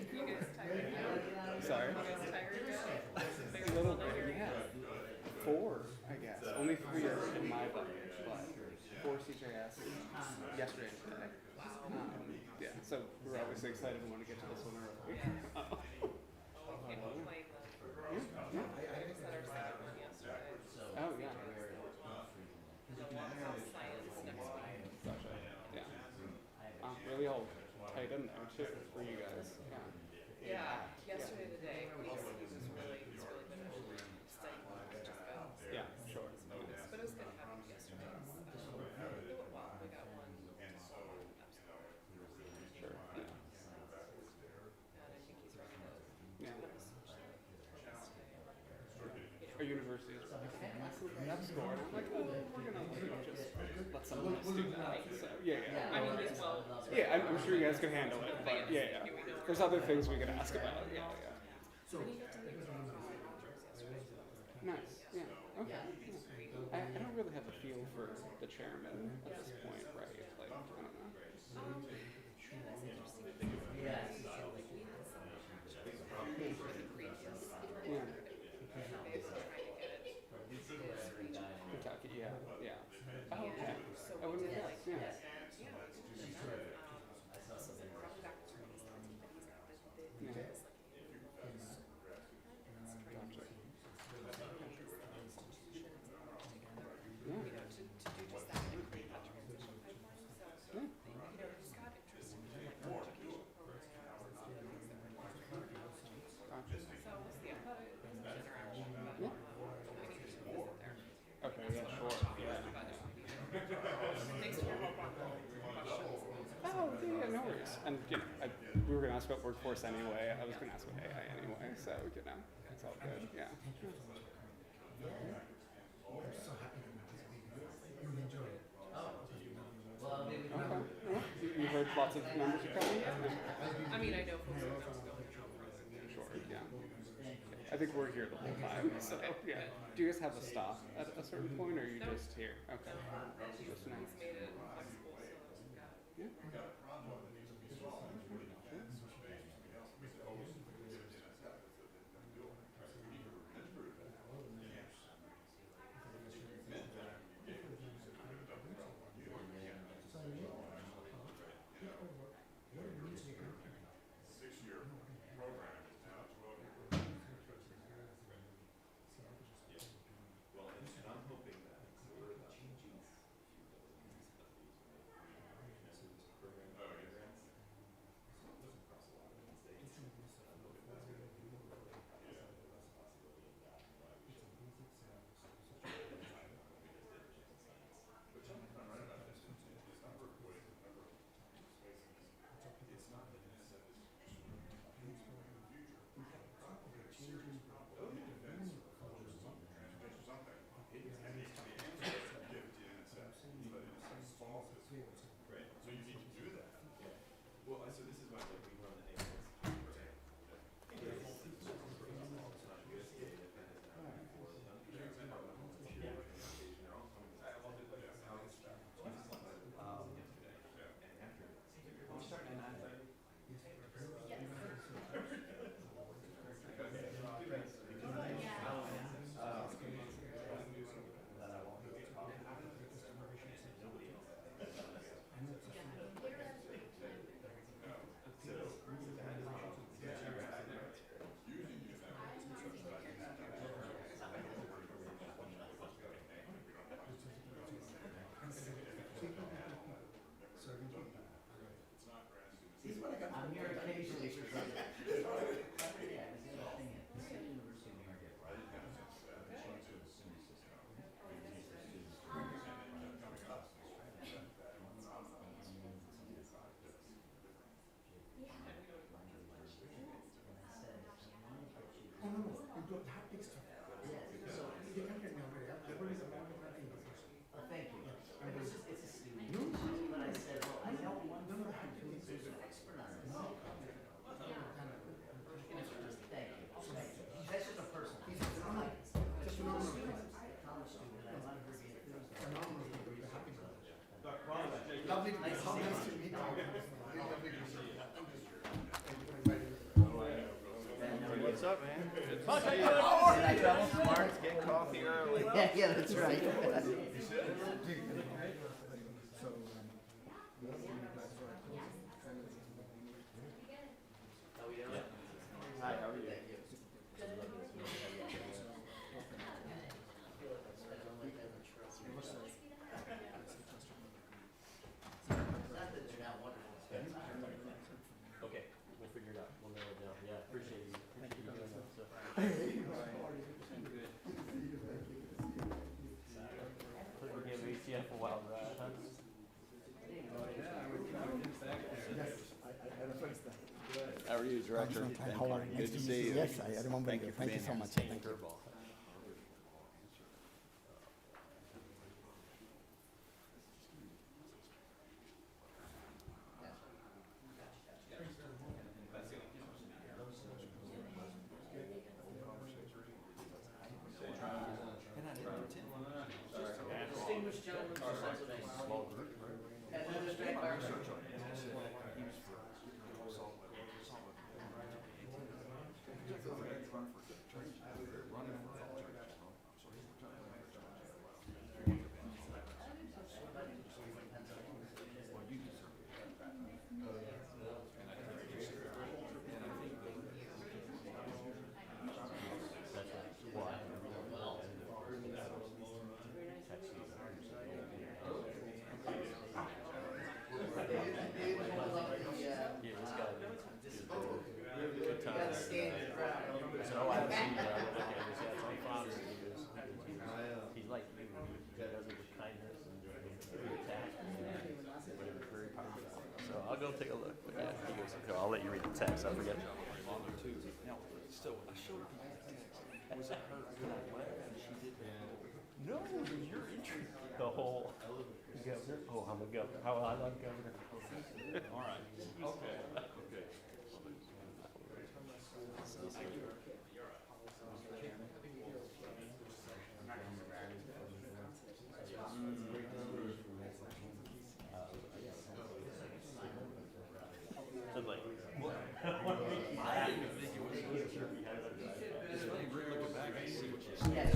You guys tired yet? Sorry? You guys tired yet? A little bit, yeah. 4, I guess. Only 3 are in my bucket, but 4 CJS yesterday and today. Yeah, so we're obviously excited and want to get to this one early. We came home playing the we set our second one yesterday. Oh, yeah. Science next week. Gotcha. Yeah. Really all tight in there too for you guys. Yeah. Yeah, yesterday today we just it's really been studying just about. Yeah, sure. But it was good having it yesterday. It went well. We got one. Sure. Yeah. And I think he's ready to Yeah. have a switch Our university is like, that's cool. And I'm like, oh, we're gonna just let someone else do that. So yeah. I mean, he's well. Yeah, I'm sure you guys can handle it. But yeah. There's other things we could ask about. Yeah. And he got to meet Rogers yesterday. Nice. Yeah. Okay. Yeah. I don't really have a feel for the chairman at this point, right? Like, I don't know. Yeah, that's interesting. Yeah. Like we had some for the previous Yeah. they were trying to get it his region. Kentucky. Yeah. Yeah. Oh, And okay. so I we wouldn't did have like guessed. yeah, we did that. So then probably back to 2017, but he's not been Yeah. this like Gotcha. you know, to do just that and create that transition pipeline. So, Yeah. you know, just got interested in like the education programs and some of the things that were part of technology. Gotcha. So we'll see. I thought it was an interaction, but Yeah. I need to visit there. Okay. Yeah. Sure. Yeah. Thanks for your help on the questions. Oh, yeah, no worries. And, you know, we were going to ask about workforce anyway. I was going to ask about AI anyway, so, you know, it's all good. Yeah. Okay. Well, you heard lots of numbers are coming? I mean, I know folks are going through. Sure, yeah. I think we're here the whole time, so, yeah. Do you guys have a stop at a certain point, or are you just here? Okay. Just nice. He's made it flexible, so yeah. Yeah. What's up, man? Mark's getting coffee early. Yeah, that's right. Hi, how are you? Okay, we'll figure it out. We'll narrow it down. Yeah, appreciate you. Appreciate you doing that stuff. We're giving ATF a wild ride, huh? How are you, Director? How are you? Good to see you. Yes, I remember you. Thank you so much. Thank you. Distinguished gentlemen, administrative clerk. He's like you. He does it with kindness and tact. But it was very powerful. So I'll go take a look. But yeah, he goes, okay, I'll let you read the text. I forget. Now, so I showed you the text. Was it her when I left and she didn't? No, you're interested. The whole governor. Oh, I'm a governor. How I love governor. All right. Okay. Okay. I'm like, I didn't think it was sure he had it. It's funny, looking back, I see what you said. Yes.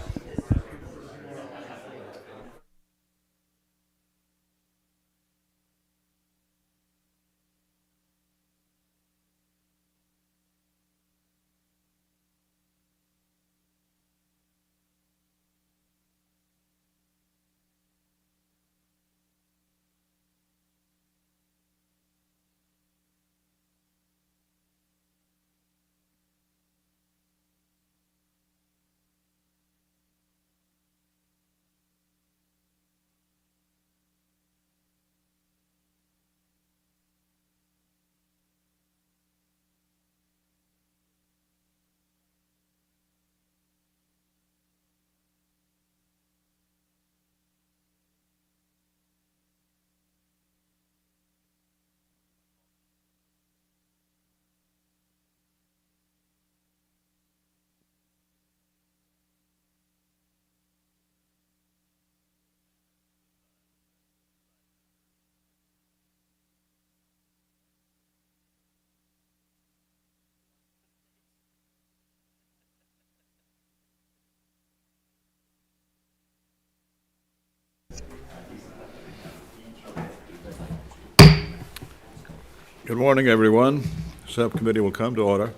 Good morning, everyone. Subcommittee will come to order.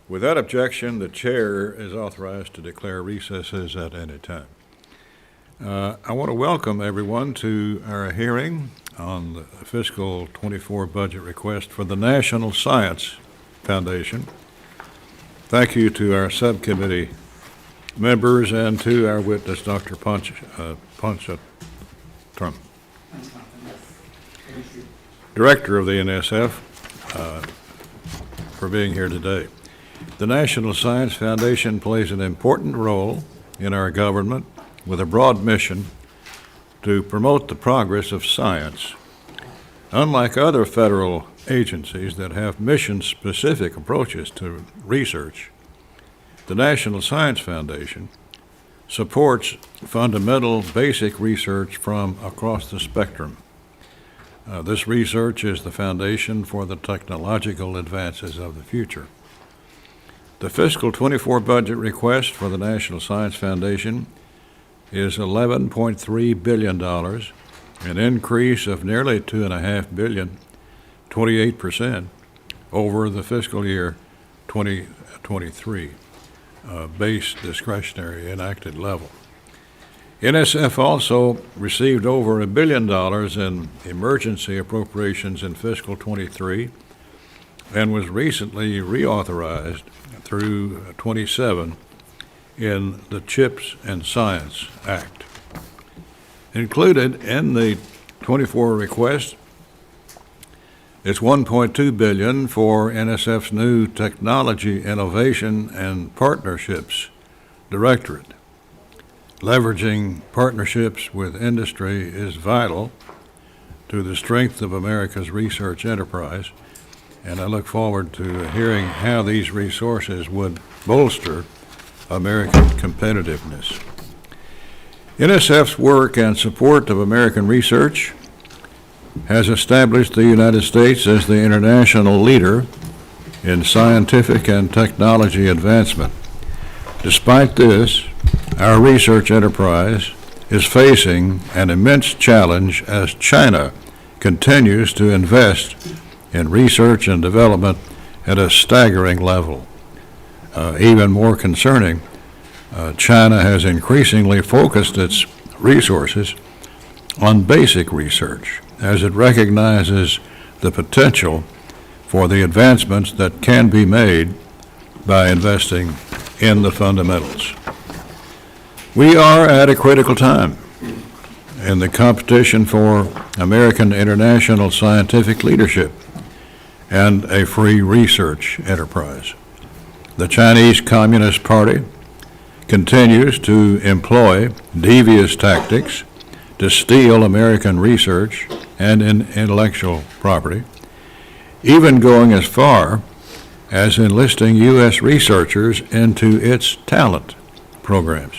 Without objection, the chair is authorized to declare recesses at any time. I want to welcome everyone to our hearing on the fiscal 24 budget request for the National Science Foundation. Thank you to our subcommittee members and to our witness, Dr. Poncha Trump, Director of the NSF, for being here today. The National Science Foundation plays an important role in our government with a broad mission to promote the progress of science. Unlike other federal agencies that have mission-specific approaches to research, the National Science Foundation supports fundamental basic research from across the spectrum. This research is the foundation for the technological advances of the future. The fiscal '24 budget request for the National Science Foundation is $11.3 billion, an increase of nearly $2.5 billion, 28% over the fiscal year 2023 base discretionary enacted level. NSF also received over $1 billion in emergency appropriations in fiscal '23 and was recently reauthorized through '27 in the CHIPS and Science Act. Included in the '24 request is $1.2 billion for NSF's new Technology Innovation and Partnerships Directorate. Leveraging partnerships with industry is vital to the strength of America's research enterprise, and I look forward to hearing how these resources would bolster American competitiveness. NSF's work and support of American research has established the United States as the international leader in scientific and technology advancement. Despite this, our research enterprise is facing an immense challenge as China continues to invest in research and development at a staggering level. Even more concerning, China has increasingly focused its resources on basic research as it recognizes the potential for the advancements that can be made by investing in the fundamentals. We are at a critical time in the competition for American international scientific leadership and a free research enterprise. The Chinese Communist Party continues to employ devious tactics to steal American research and intellectual property, even going as far as enlisting U.S. researchers into its talent programs.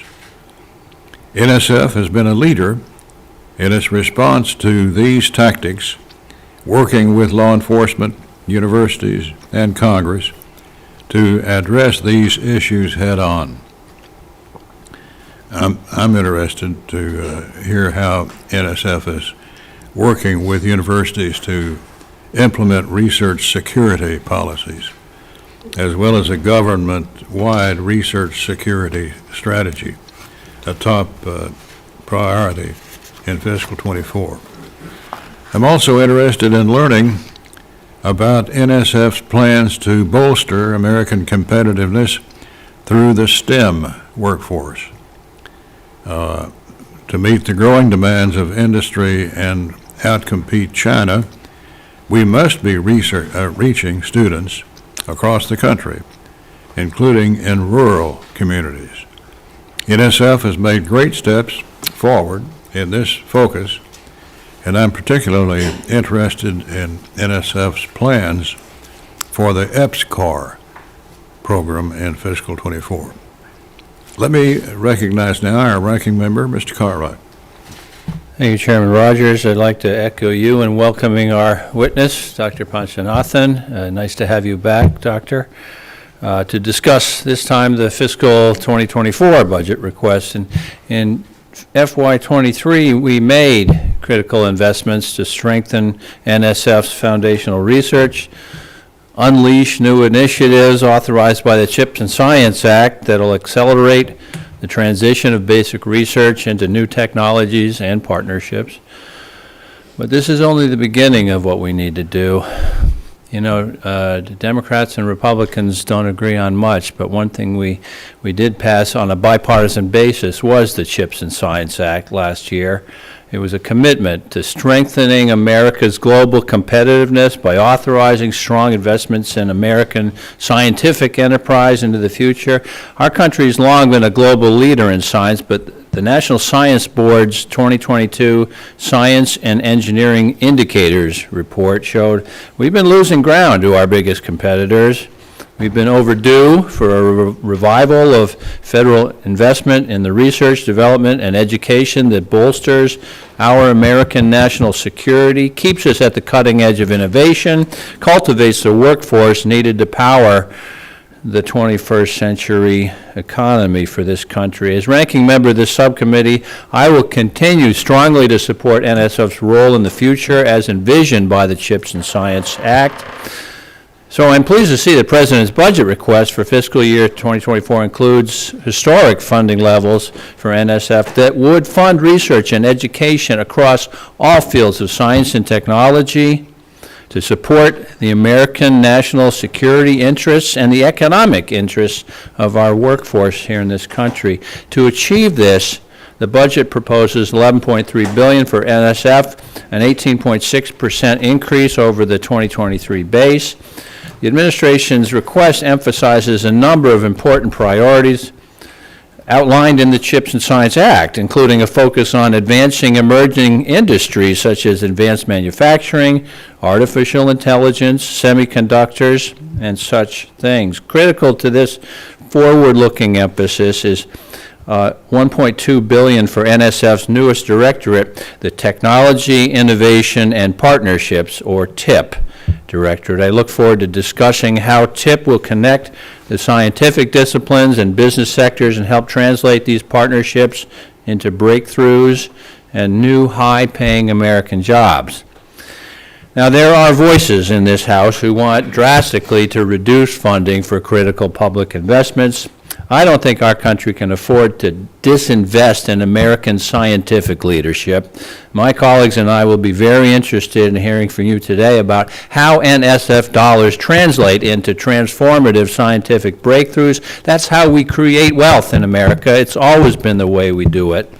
NSF has been a leader in its response to these tactics, working with law enforcement, universities, and Congress to address these issues head-on. I'm interested to hear how NSF is working with universities to implement research security policies, as well as a government-wide research security strategy, a top priority in fiscal '24. I'm also interested in learning about NSF's plans to bolster American competitiveness through the STEM workforce. To meet the growing demands of industry and outcompete China, we must be reaching students across the country, including in rural communities. NSF has made great steps forward in this focus, and I'm particularly interested in NSF's plans for the EPSCAR program in fiscal '24. Let me recognize now our ranking member, Mr. Cartwright. Thank you, Chairman Rogers. I'd like to echo you in welcoming our witness, Dr. Panchanathan. Nice to have you back, Doctor, to discuss this time the fiscal 2024 budget request. In FY23, we made critical investments to strengthen NSF's foundational research, unleash new initiatives authorized by the CHIPS and Science Act that will accelerate the transition of basic research into new technologies and partnerships. But this is only the beginning of what we need to do. You know, Democrats and Republicans don't agree on much, but one thing we did pass on a bipartisan basis was the CHIPS and Science Act last year. It was a commitment to strengthening America's global competitiveness by authorizing strong investments in American scientific enterprise into the future. Our country has long been a global leader in science, but the National Science Board's 2022 Science and Engineering Indicators report showed we've been losing ground to our biggest competitors. We've been overdue for a revival of federal investment in the research, development, and education that bolsters our American national security, keeps us at the cutting edge of innovation, cultivates the workforce needed to power the 21st century economy for this country. As ranking member of this subcommittee, I will continue strongly to support NSF's role in the future as envisioned by the CHIPS and Science Act. So I'm pleased to see the President's budget request for fiscal year 2024 includes historic funding levels for NSF that would fund research and education across all fields of science and technology to support the American national security interests and the economic interests of our workforce here in this country. To achieve this, the budget proposes $11.3 billion for NSF, an 18.6% increase over the 2023 base. The administration's request emphasizes a number of important priorities outlined in the CHIPS and Science Act, including a focus on advancing emerging industries such as advanced manufacturing, artificial intelligence, semiconductors, and such things. Critical to this forward-looking emphasis is $1.2 billion for NSF's newest directorate, the Technology, Innovation, and Partnerships, or TIP Directorate. I look forward to discussing how TIP will connect the scientific disciplines and business sectors and help translate these partnerships into breakthroughs and new high-paying American jobs. Now, there are voices in this House who want drastically to reduce funding for critical public investments. I don't think our country can afford to disinvest in American scientific leadership. My colleagues and I will be very interested in hearing from you today about how NSF dollars translate into transformative scientific breakthroughs. That's how we create wealth in America. It's always been the way we do it.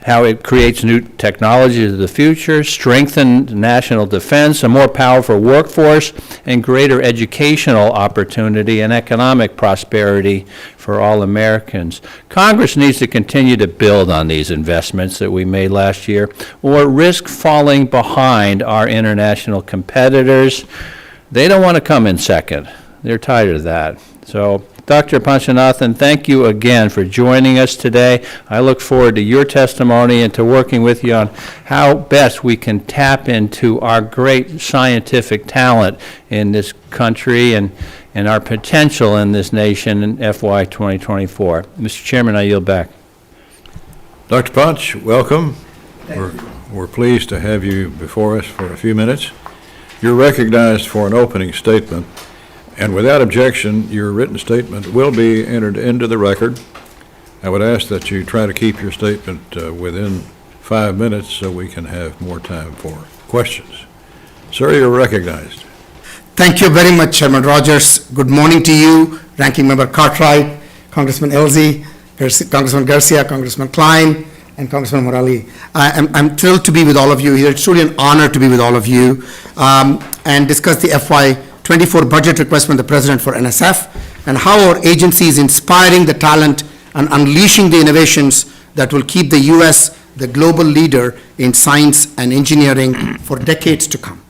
How it creates new technologies of the future, strengthened national defense, a more powerful workforce, and greater educational opportunity and economic prosperity for all Americans. Congress needs to continue to build on these investments that we made last year, or risk falling behind our international competitors. They don't want to come in second. They're tired of that. So, Dr. Panchanathan, thank you again for joining us today. I look forward to your testimony and to working with you on how best we can tap into our great scientific talent in this country and our potential in this nation in FY 2024. Mr. Chairman, I yield back. Dr. Punch, welcome. We're pleased to have you before us for a few minutes. You're recognized for an opening statement. And without objection, your written statement will be entered into the record. I would ask that you try to keep your statement within 5 minutes so we can have more time for questions. Sir, you're recognized. Thank you very much, Chairman Rogers. Good morning to you, Ranking Member Cartwright, Congressman Elsie, Congressman Garcia, Congressman Klein, and Congressman Morali. I'm thrilled to be with all of you here. It's truly an honor to be with all of you and discuss the FY 24 budget request from the President for NSF and how our agency is inspiring the talent and unleashing the innovations that will keep the U.S. the global leader in science and engineering for decades to come.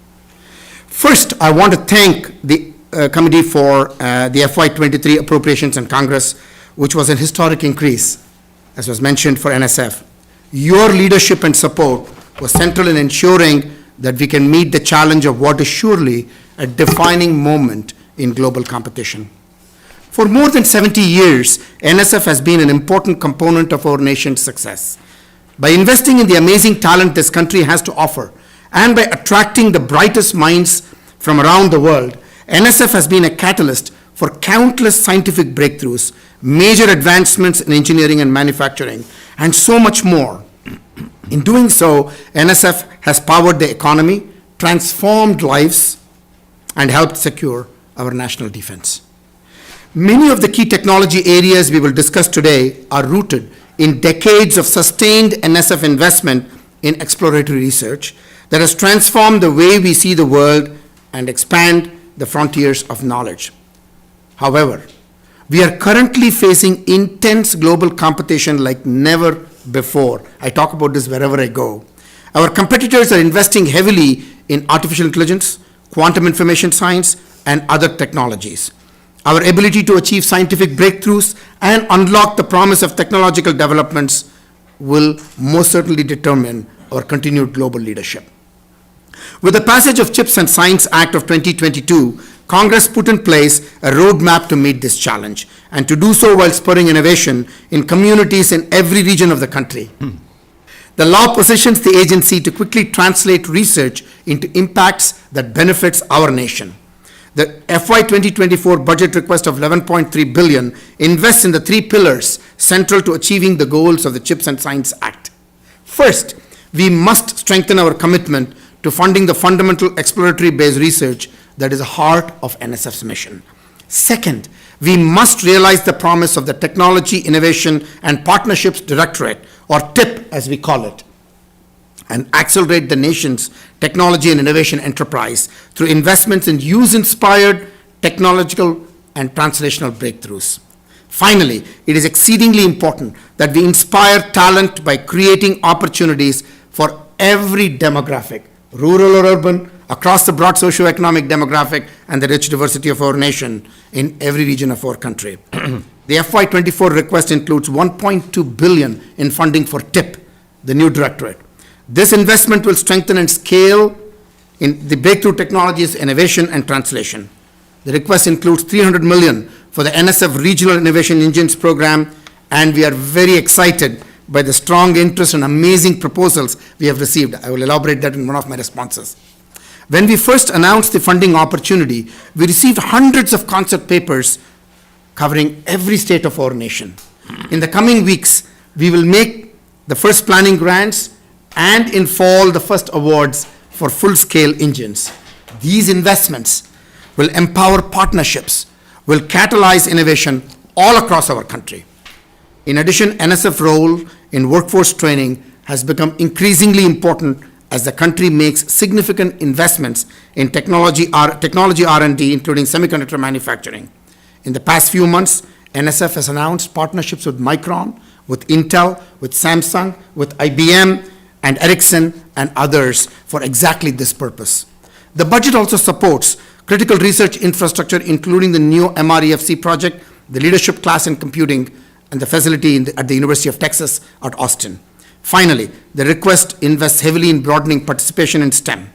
First, I want to thank the committee for the FY 23 Appropriations in Congress, which was a historic increase, as was mentioned, for NSF. Your leadership and support was central in ensuring that we can meet the challenge of what is surely a defining moment in global competition. For more than 70 years, NSF has been an important component of our nation's success. By investing in the amazing talent this country has to offer, and by attracting the brightest minds from around the world, NSF has been a catalyst for countless scientific breakthroughs, major advancements in engineering and manufacturing, and so much more. In doing so, NSF has powered the economy, transformed lives, and helped secure our national defense. Many of the key technology areas we will discuss today are rooted in decades of sustained NSF investment in exploratory research that has transformed the way we see the world and expand the frontiers of knowledge. However, we are currently facing intense global competition like never before. I talk about this wherever I go. Our competitors are investing heavily in artificial intelligence, quantum information science, and other technologies. Our ability to achieve scientific breakthroughs and unlock the promise of technological developments will most certainly determine our continued global leadership. With the passage of CHIPS and Science Act of 2022, Congress put in place a roadmap to meet this challenge, and to do so while spurring innovation in communities in every region of the country. The law positions the agency to quickly translate research into impacts that benefits our nation. The FY 2024 budget request of $11.3 billion invests in the three pillars central to achieving the goals of the CHIPS and Science Act. First, we must strengthen our commitment to funding the fundamental exploratory-based research that is the heart of NSF's mission. Second, we must realize the promise of the Technology, Innovation, and Partnerships Directorate, or TIP as we call it, and accelerate the nation's technology and innovation enterprise through investments in use-inspired technological and translational breakthroughs. Finally, it is exceedingly important that we inspire talent by creating opportunities for every demographic, rural or urban, across the broad socioeconomic demographic and the rich diversity of our nation in every region of our country. The FY24 request includes $1.2 billion in funding for TIP, the new directorate. This investment will strengthen and scale in the breakthrough technologies, innovation, and translation. The request includes $300 million for the NSF Regional Innovation Engines program, and we are very excited by the strong interest and amazing proposals we have received. I will elaborate that in one of my responses. When we first announced the funding opportunity, we received hundreds of concept papers covering every state of our nation. In the coming weeks, we will make the first planning grants and in fall the first awards for full-scale engines. These investments will empower partnerships, will catalyze innovation all across our country. In addition, NSF role in workforce training has become increasingly important as the country makes significant investments in technology R&D, including semiconductor manufacturing. In the past few months, NSF has announced partnerships with Micron, with Intel, with Samsung, with IBM, and Ericsson, and others for exactly this purpose. The budget also supports critical research infrastructure, including the new MREFC project, the leadership class in computing, and the facility at the University of Texas at Austin. Finally, the request invests heavily in broadening participation in STEM.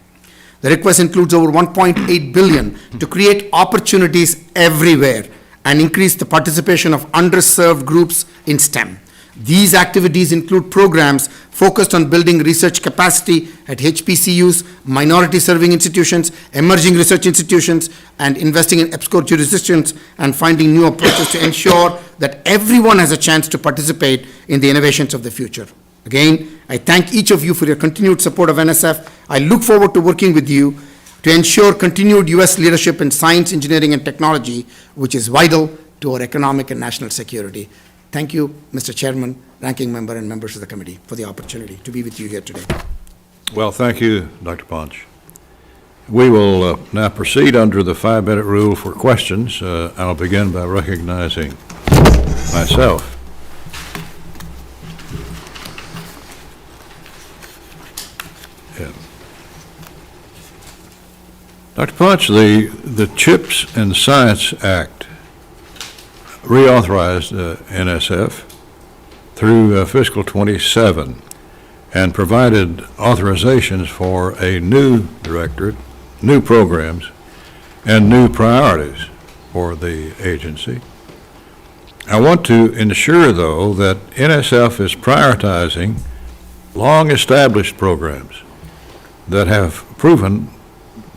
The request includes over $1.8 billion to create opportunities everywhere and increase the participation of underserved groups in STEM. These activities include programs focused on building research capacity at HBCUs, minority-serving institutions, emerging research institutions, and investing in EBSCO jurisdictions and finding new approaches to ensure that everyone has a chance to participate in the innovations of the future. Again, I thank each of you for your continued support of NSF. I look forward to working with you to ensure continued U.S. leadership in science, engineering, and technology, which is vital to our economic and national security. Thank you, Mr. Chairman, Ranking Member, and members of the committee for the opportunity to be with you here today. Well, thank you, Dr. Ponch. We will now proceed under the 5-minute rule for questions. I'll begin by recognizing myself. Yeah. Dr. Ponch, the CHIPS and Science Act reauthorized NSF through Fiscal 27 and provided authorizations for a new directorate, new programs, and new priorities for the agency. I want to ensure, though, that NSF is prioritizing long-established programs that have proven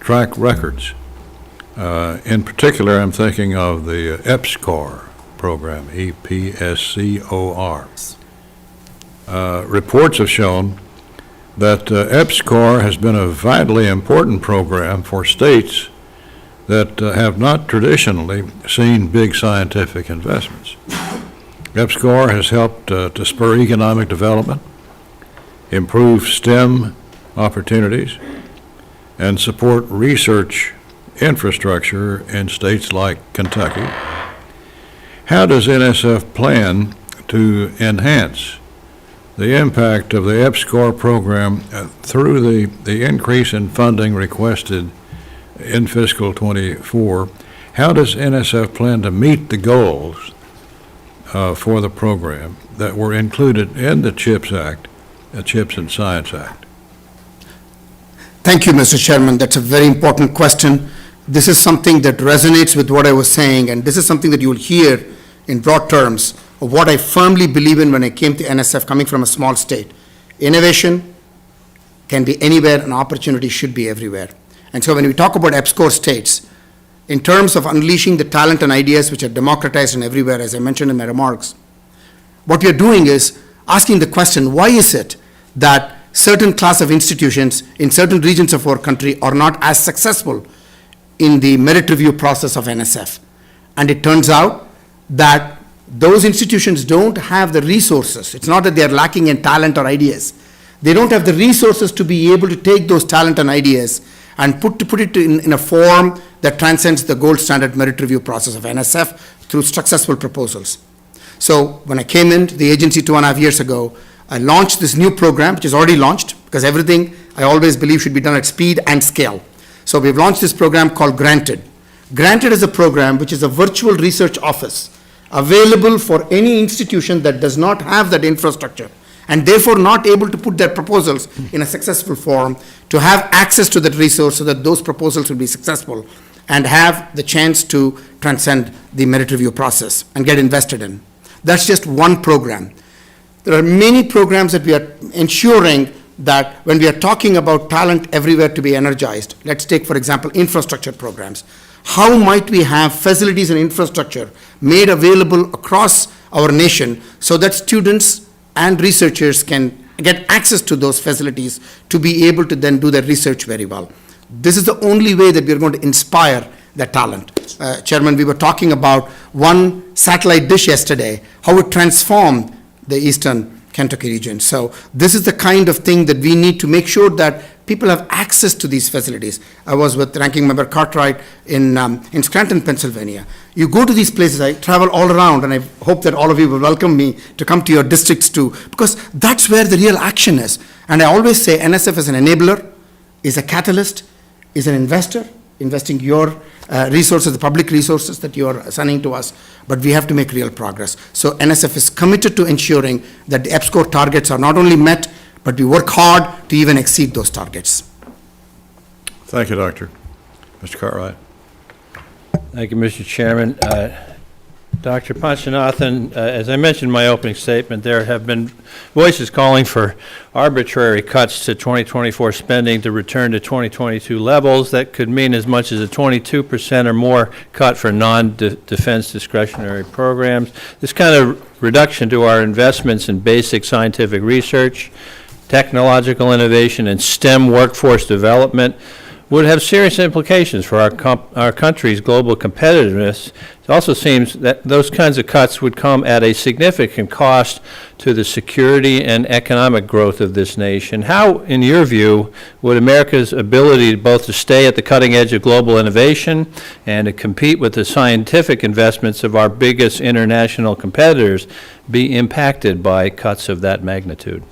track records. In particular, I'm thinking of the EPSCOR program, EPSCOR. Reports have shown that EPSCOR has been a vitally important program for states that have not traditionally seen big scientific investments. EPSCOR has helped to spur economic development, improve STEM opportunities, and support research infrastructure in states like Kentucky. How does NSF plan to enhance the impact of the EPSCOR program through the increase in funding requested in Fiscal 24? How does NSF plan to meet the goals for the program that were included in the CHIPS Act, the CHIPS and Science Act? Thank you, Mr. Chairman. That's a very important question. This is something that resonates with what I was saying, and this is something that you will hear in broad terms of what I firmly believe in when I came to NSF, coming from a small state. Innovation can be anywhere, and opportunity should be everywhere. And so when we talk about EPSCoR states, in terms of unleashing the talent and ideas which are democratized and everywhere, as I mentioned in my remarks, what we are doing is asking the question, why is it that certain class of institutions in certain regions of our country are not as successful in the merit review process of NSF? And it turns out that those institutions don't have the resources. It's not that they are lacking in talent or ideas. They don't have the resources to be able to take those talent and ideas and put it in a form that transcends the gold standard merit review process of NSF through successful proposals. So when I came into the agency 2.5 years ago, I launched this new program, which is already launched, because everything I always believe should be done at speed and scale. So we've launched this program called Granted. Granted is a program which is a virtual research office available for any institution that does not have that infrastructure and therefore not able to put their proposals in a successful form, to have access to that resource so that those proposals will be successful and have the chance to transcend the merit review process and get invested in. That's just one program. There are many programs that we are ensuring that when we are talking about talent everywhere to be energized, let's take, for example, infrastructure programs. How might we have facilities and infrastructure made available across our nation so that students and researchers can get access to those facilities to be able to then do their research very well? This is the only way that we are going to inspire the talent. Chairman, we were talking about one satellite dish yesterday, how it transformed the Eastern Kentucky region. So this is the kind of thing that we need to make sure that people have access to these facilities. I was with Ranking Member Cartwright in Scranton, Pennsylvania. You go to these places, I travel all around, and I hope that all of you will welcome me to come to your districts too, because that's where the real action is. And I always say NSF is an enabler, is a catalyst, is an investor, investing your resources, the public resources that you are assigning to us, but we have to make real progress. So NSF is committed to ensuring that the EPSCoR targets are not only met, but we work hard to even exceed those targets. Thank you, Doctor. Mr. Cartwright. Thank you, Mr. Chairman. Dr. Panchanathan, as I mentioned in my opening statement, there have been voices calling for arbitrary cuts to 2024 spending to return to 2022 levels. That could mean as much as a 22% or more cut for non-defense discretionary programs. This kind of reduction to our investments in basic scientific research, technological innovation, and STEM workforce development would have serious implications for our country's global competitiveness. It also seems that those kinds of cuts would come at a significant cost to the security and economic growth of this nation. How, in your view, would America's ability both to stay at the cutting edge of global innovation and to compete with the scientific investments of our biggest international competitors be impacted by cuts of that magnitude?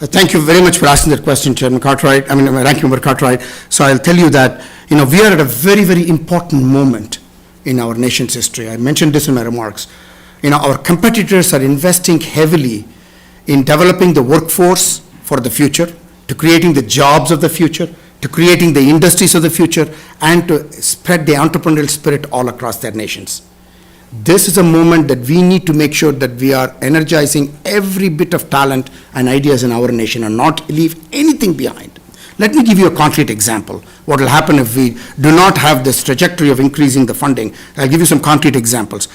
Thank you very much for asking that question, Chairman Cartwright, Ranking Member Cartwright. So I'll tell you that, we are at a very, very important moment in our nation's history. I mentioned this in my remarks. Our competitors are investing heavily in developing the workforce for the future, to creating the jobs of the future, to creating the industries of the future, and to spread the entrepreneurial spirit all across their nations. This is a moment that we need to make sure that we are energizing every bit of talent and ideas in our nation and not leave anything behind. Let me give you a concrete example. What will happen if we do not have this trajectory of increasing the funding? I'll give you some concrete examples.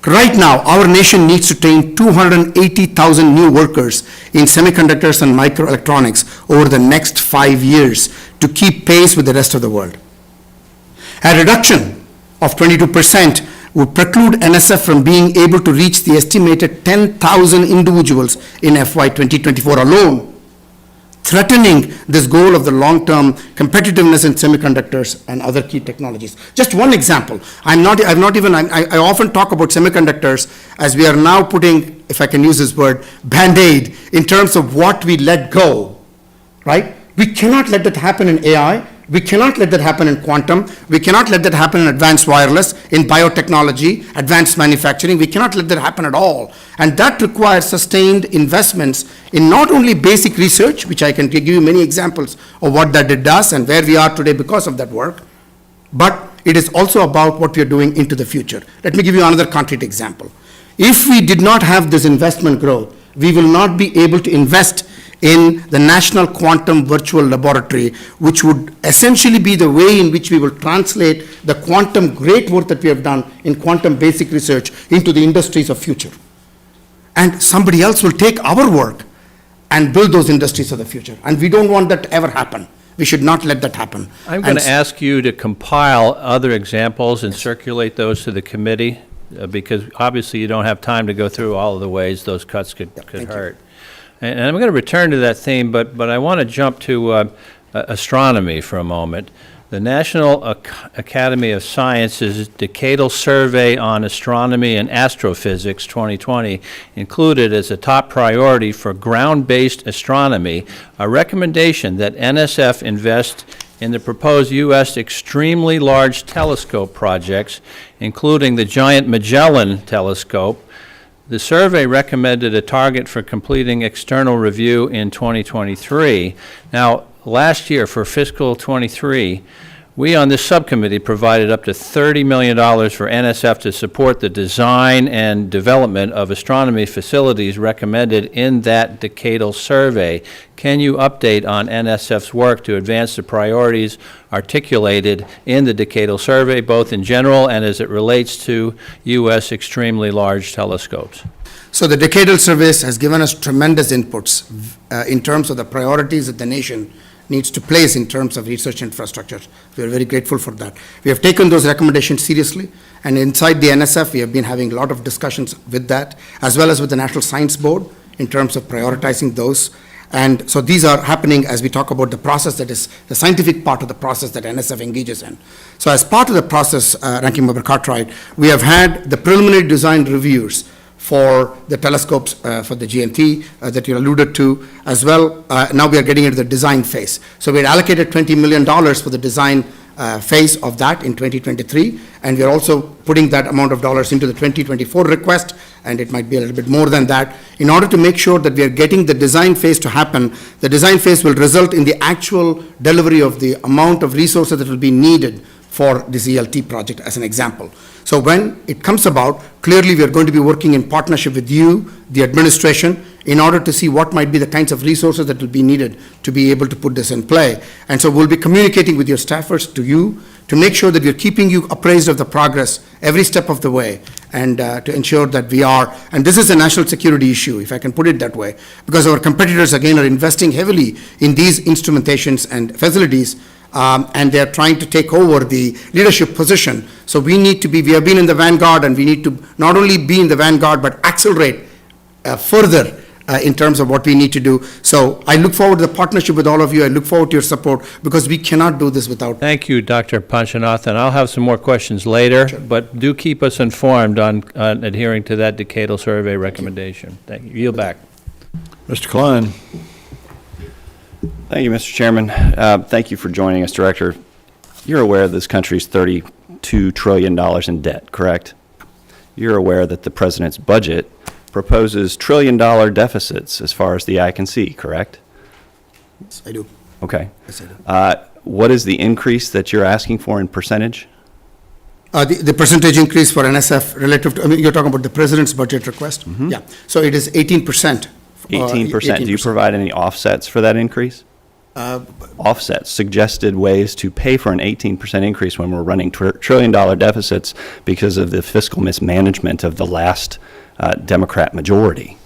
Right now, our nation needs to train 280,000 new workers in semiconductors and microelectronics over the next 5 years to keep pace with the rest of the world. A reduction of 22% would preclude NSF from being able to reach the estimated 10,000 individuals in FY 2024 alone, threatening this goal of the long-term competitiveness in semiconductors and other key technologies. Just one example. I often talk about semiconductors as we are now putting, if I can use this word, Band-Aid in terms of what we let go, right? We cannot let that happen in AI. We cannot let that happen in quantum. We cannot let that happen in advanced wireless, in biotechnology, advanced manufacturing. We cannot let that happen at all. And that requires sustained investments in not only basic research, which I can give you many examples of what that it does and where we are today because of that work, but it is also about what we are doing into the future. Let me give you another concrete example. If we did not have this investment growth, we will not be able to invest in the National Quantum Virtual Laboratory, which would essentially be the way in which we will translate the quantum great work that we have done in quantum basic research into the industries of future. And somebody else will take our work and build those industries of the future. And we don't want that to ever happen. We should not let that happen. I'm going to ask you to compile other examples and circulate those to the committee, because obviously you don't have time to go through all of the ways those cuts could hurt. And I'm going to return to that theme, but I want to jump to astronomy for a moment. The National Academy of Sciences Decadal Survey on Astronomy and Astrophysics 2020 included as a top priority for ground-based astronomy a recommendation that NSF invest in the proposed U.S. extremely large telescope projects, including the Giant Magellan Telescope. The survey recommended a target for completing external review in 2023. Now, last year for fiscal 23, we on this subcommittee provided up to $30 million for NSF to support the design and development of astronomy facilities recommended in that decadal survey. Can you update on NSF's work to advance the priorities articulated in the decadal survey, both in general and as it relates to U.S. extremely large telescopes? So the decadal survey has given us tremendous inputs in terms of the priorities that the nation needs to place in terms of research infrastructure. We are very grateful for that. We have taken those recommendations seriously, and inside the NSF, we have been having a lot of discussions with that, as well as with the National Science Board in terms of prioritizing those. And so these are happening as we talk about the process that is the scientific part of the process that NSF engages in. So as part of the process, Ranking Member Cartwright, we have had the preliminary design reviews for the telescopes for the GNT that you alluded to, as well. Now we are getting into the design phase. So we had allocated $20 million for the design phase of that in 2023, and we are also putting that amount of dollars into the 2024 request, and it might be a little bit more than that, in order to make sure that we are getting the design phase to happen. The design phase will result in the actual delivery of the amount of resources that will be needed for this ELT project, as an example. So when it comes about, clearly we are going to be working in partnership with you, the administration, in order to see what might be the kinds of resources that will be needed to be able to put this in play. And so we'll be communicating with your staffers to you to make sure that we're keeping you appraised of the progress every step of the way, and to ensure that we are, and this is a national security issue, if I can put it that way, because our competitors, again, are investing heavily in these instrumentations and facilities, and they're trying to take over the leadership position. So we need to be, we have been in the vanguard, and we need to not only be in the vanguard, but accelerate further in terms of what we need to do. So I look forward to the partnership with all of you. I look forward to your support, because we cannot do this without. Thank you, Dr. Panchanathan. I'll have some more questions later, but do keep us informed on adhering to that decadal survey recommendation. Thank you. Yield back. Mr. Klein. Thank you, Mr. Chairman. Thank you for joining us, Director. You're aware this country's $32 trillion in debt, correct? You're aware that the President's budget proposes trillion-dollar deficits as far as the eye can see, correct? Yes, I do. Okay. Yes, I do. What is the increase that you're asking for in percentage? The percentage increase for NSF relative to, I mean, you're talking about the President's budget request? Mm-hmm. Yeah. So it is 18%. 18%. Do you provide any offsets for that increase? Offsets, suggested ways to pay for an 18% increase when we're running trillion-dollar deficits because of the fiscal mismanagement of the last Democrat majority.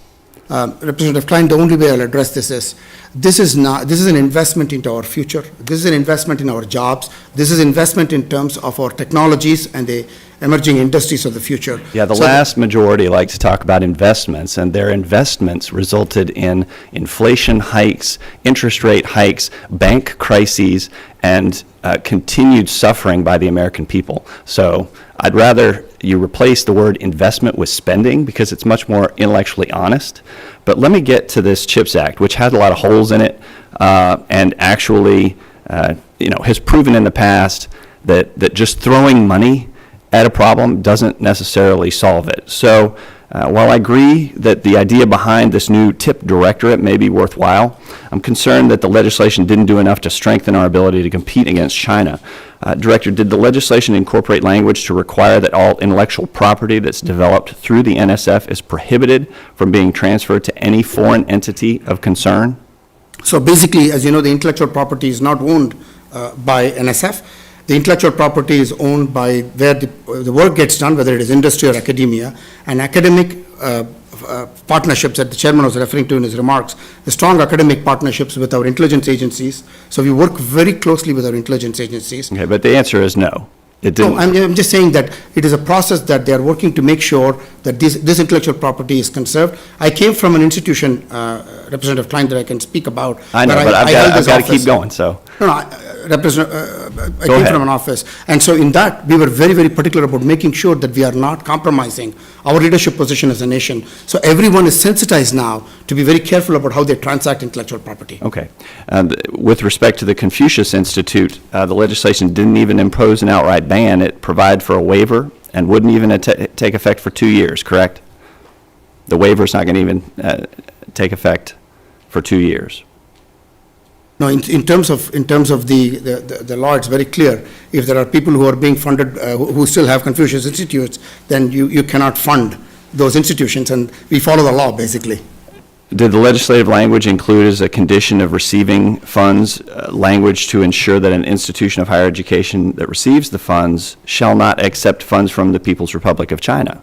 Representative Klein, the only way I'll address this is this is an investment into our future. This is an investment in our jobs. This is investment in terms of our technologies and the emerging industries of the future. Yeah, the last majority likes to talk about investments, and their investments resulted in inflation hikes, interest rate hikes, bank crises, and continued suffering by the American people. So I'd rather you replace the word investment with spending, because it's much more intellectually honest. But let me get to this CHIPS Act, which had a lot of holes in it, and actually has proven in the past that just throwing money at a problem doesn't necessarily solve it. So while I agree that the idea behind this new TIP directorate may be worthwhile, I'm concerned that the legislation didn't do enough to strengthen our ability to compete against China. Director, did the legislation incorporate language to require that all intellectual property that's developed through the NSF is prohibited from being transferred to any foreign entity of concern? So basically, as you know, the intellectual property is not owned by NSF. The intellectual property is owned by where the work gets done, whether it is industry or academia, and academic partnerships that the chairman was referring to in his remarks, the strong academic partnerships with our intelligence agencies. So we work very closely with our intelligence agencies. Okay, but the answer is no. It didn't. No, I'm just saying that it is a process that they are working to make sure that this intellectual property is conserved. I came from an institution, Representative Klein, that I can speak about. I know, but I've got to keep going, so. No, I came from an office. And so in that, we were very, very particular about making sure that we are not compromising our leadership position as a nation. So everyone is sensitized now to be very careful about how they transact intellectual property. Okay. With respect to the Confucius Institute, the legislation didn't even impose an outright ban. It provided for a waiver and wouldn't even take effect for 2 years, correct? The waiver's not going to even take effect for 2 years. No, in terms of the law, it's very clear. If there are people who are being funded, who still have Confucius Institutes, then you cannot fund those institutions, and we follow the law, basically. Did the legislative language include as a condition of receiving funds, language to ensure that an institution of higher education that receives the funds shall not accept funds from the People's Republic of China?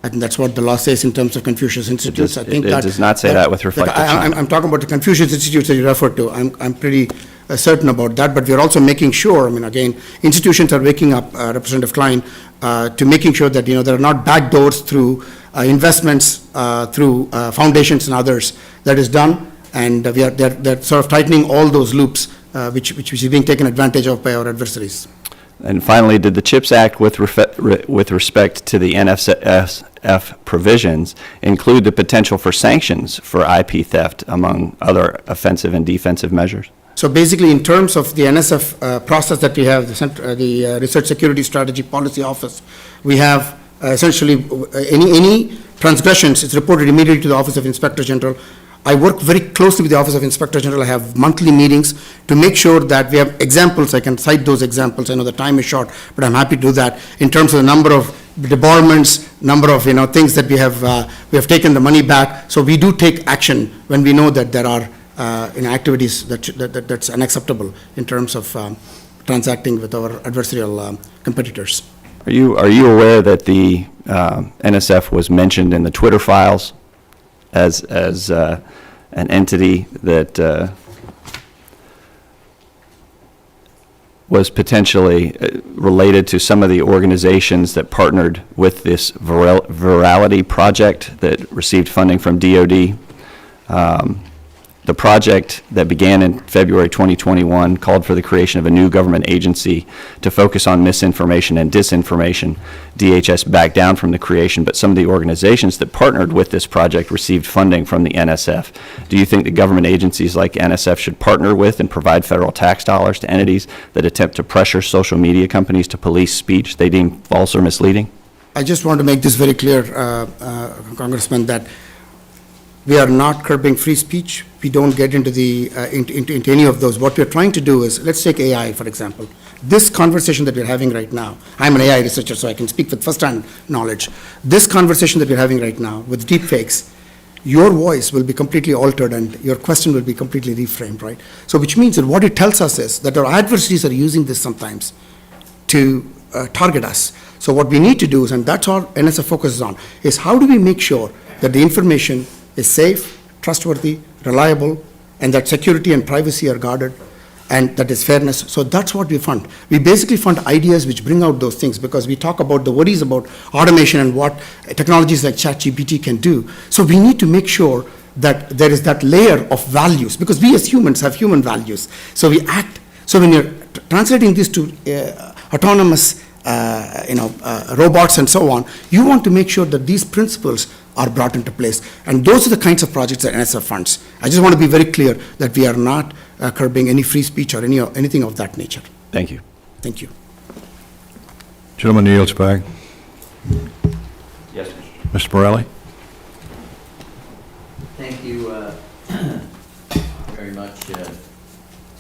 I think that's what the law says in terms of Confucius Institutes. It does not say that with respect to China. I'm talking about the Confucius Institutes that you referred to. I'm pretty certain about that, but we're also making sure, again, institutions are waking up, Representative Klein, to making sure that, there are not back doors through investments, through foundations and others that is done, and they're sort of tightening all those loops, which is being taken advantage of by our adversaries. And finally, did the CHIPS Act with respect to the NSF provisions include the potential for sanctions for IP theft among other offensive and defensive measures? So basically, in terms of the NSF process that we have, the Research Security Strategy Policy Office, we have essentially any transgressions, it's reported immediately to the Office of Inspector General. I work very closely with the Office of Inspector General. I have monthly meetings to make sure that we have examples. I can cite those examples. I know the time is short, but I'm happy to do that in terms of the number of debarments, number of things that we have taken the money back. So we do take action when we know that there are activities that's unacceptable in terms of transacting with our adversarial competitors. Are you aware that the NSF was mentioned in the Twitter files as an entity that was potentially related to some of the organizations that partnered with this virality project that received funding from DOD? The project that began in February 2021 called for the creation of a new government agency to focus on misinformation and disinformation. DHS backed down from the creation, but some of the organizations that partnered with this project received funding from the NSF. Do you think that government agencies like NSF should partner with and provide federal tax dollars to entities that attempt to pressure social media companies to police speech they deem false or misleading? I just want to make this very clear, Congressman, that we are not curbing free speech. We don't get into into any of those. What we're trying to do is, let's take AI, for example. This conversation that we're having right now, I'm an AI researcher, so I can speak with first-hand knowledge. This conversation that we're having right now with deepfakes, your voice will be completely altered and your question will be completely reframed, right? So which means that what it tells us is that our adversaries are using this sometimes to target us. So what we need to do is, and that's all NSF focuses on, is how do we make sure that the information is safe, trustworthy, reliable, and that security and privacy are guarded, and that is fairness. So that's what we fund. We basically fund ideas which bring out those things, because we talk about the worries about automation and what technologies like ChatGPT can do. So we need to make sure that there is that layer of values, because we as humans have human values. So we act. So when you're translating this to autonomous robots and so on, you want to make sure that these principles are brought into place. And those are the kinds of projects that NSF funds. I just want to be very clear that we are not curbing any free speech or anything of that nature. Thank you. Thank you. Gentleman yields back. Yes. Mr. Morelli? Thank you very much,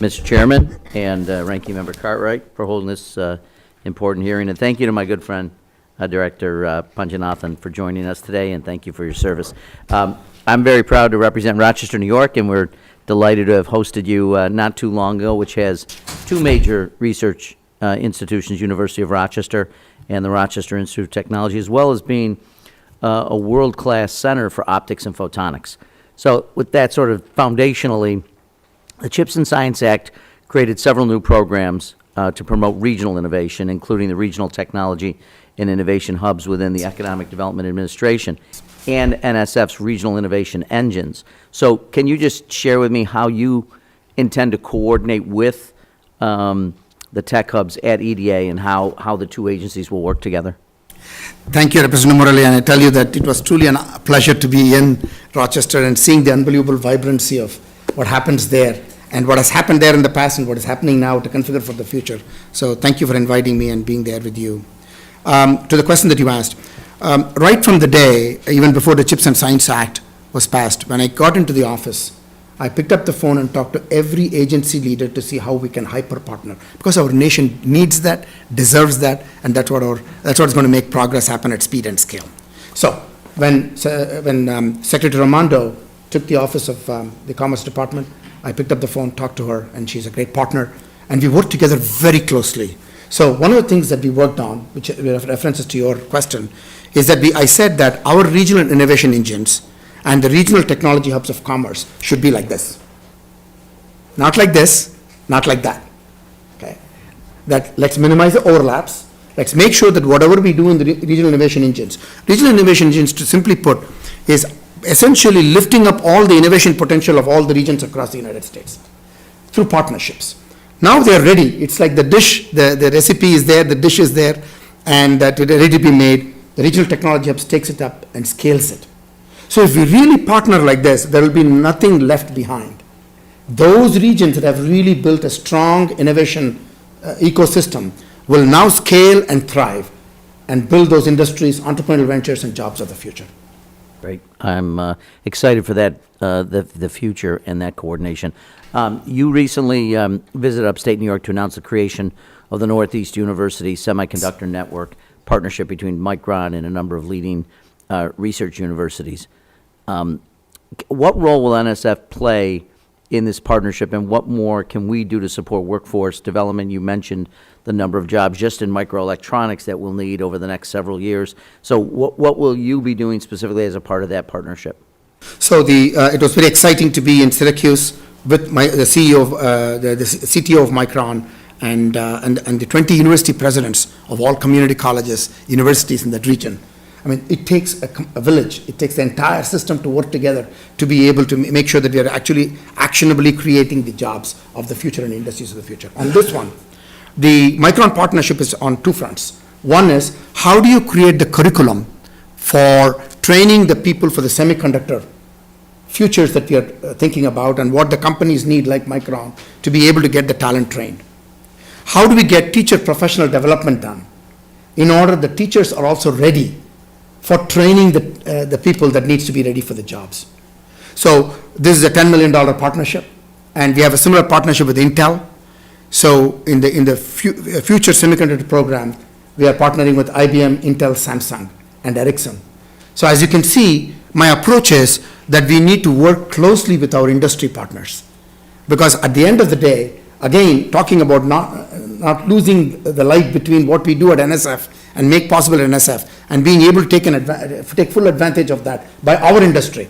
Mr. Chairman and Ranking Member Cartwright, for holding this important hearing. And thank you to my good friend, Director Panchanathan, for joining us today, and thank you for your service. I'm very proud to represent Rochester, New York, and we're delighted to have hosted you not too long ago, which has two major research institutions, University of Rochester and the Rochester Institute of Technology, as well as being a world-class center for optics and photonics. So with that sort of foundationally, the CHIPS and Science Act created several new programs to promote regional innovation, including the Regional Technology and Innovation Hubs within the Economic Development Administration and NSF's Regional Innovation Engines. So can you just share with me how you intend to coordinate with the tech hubs at EDA and how the two agencies will work together? Thank you, Representative Morelli, and I tell you that it was truly a pleasure to be in Rochester and seeing the unbelievable vibrancy of what happens there and what has happened there in the past and what is happening now to configure for the future. So thank you for inviting me and being there with you. To the question that you asked, right from the day, even before the CHIPS and Science Act was passed, when I got into the office, I picked up the phone and talked to every agency leader to see how we can hyper-partner, because our nation needs that, deserves that, and that's what's going to make progress happen at speed and scale. So when Secretary Raimondo took the office of the Commerce Department, I picked up the phone, talked to her, and she's a great partner, and we worked together very closely. So one of the things that we worked on, which references to your question, is that I said that our regional innovation engines and the regional technology hubs of commerce should be like this. Not like this, not like that. Okay? That let's minimize the overlaps. Let's make sure that whatever we do in the regional innovation engines, to simply put, is essentially lifting up all the innovation potential of all the regions across the United States through partnerships. Now they're ready. It's like the dish, the recipe is there, the dish is there, and it's ready to be made. The regional technology hubs takes it up and scales it. So if we really partner like this, there will be nothing left behind. Those regions that have really built a strong innovation ecosystem will now scale and thrive and build those industries, entrepreneurial ventures, and jobs of the future. Great. I'm excited for that, the future and that coordination. You recently visited upstate New York to announce the creation of the Northeast University Semiconductor Network partnership between Micron and a number of leading research universities. What role will NSF play in this partnership, and what more can we do to support workforce development? You mentioned the number of jobs just in microelectronics that we'll need over the next several years. So what will you be doing specifically as a part of that partnership? So it was very exciting to be in Syracuse with the CEO of the CTO of Micron and the 20 university presidents of all community colleges, universities in that region. I mean, it takes a village. It takes the entire system to work together to be able to make sure that we are actually actionably creating the jobs of the future and industries of the future. On this one, the Micron partnership is on two fronts. One is, how do you create the curriculum for training the people for the semiconductor futures that we are thinking about, and what the companies need, like Micron, to be able to get the talent trained? How do we get teacher professional development done in order the teachers are also ready for training the people that needs to be ready for the jobs? So this is a $10 million partnership, and we have a similar partnership with Intel. So in the future semiconductor program, we are partnering with IBM, Intel, Samsung, and Ericsson. So as you can see, my approach is that we need to work closely with our industry partners, because at the end of the day, again, talking about not losing the light between what we do at NSF and make possible at NSF, and being able to take full advantage of that by our industry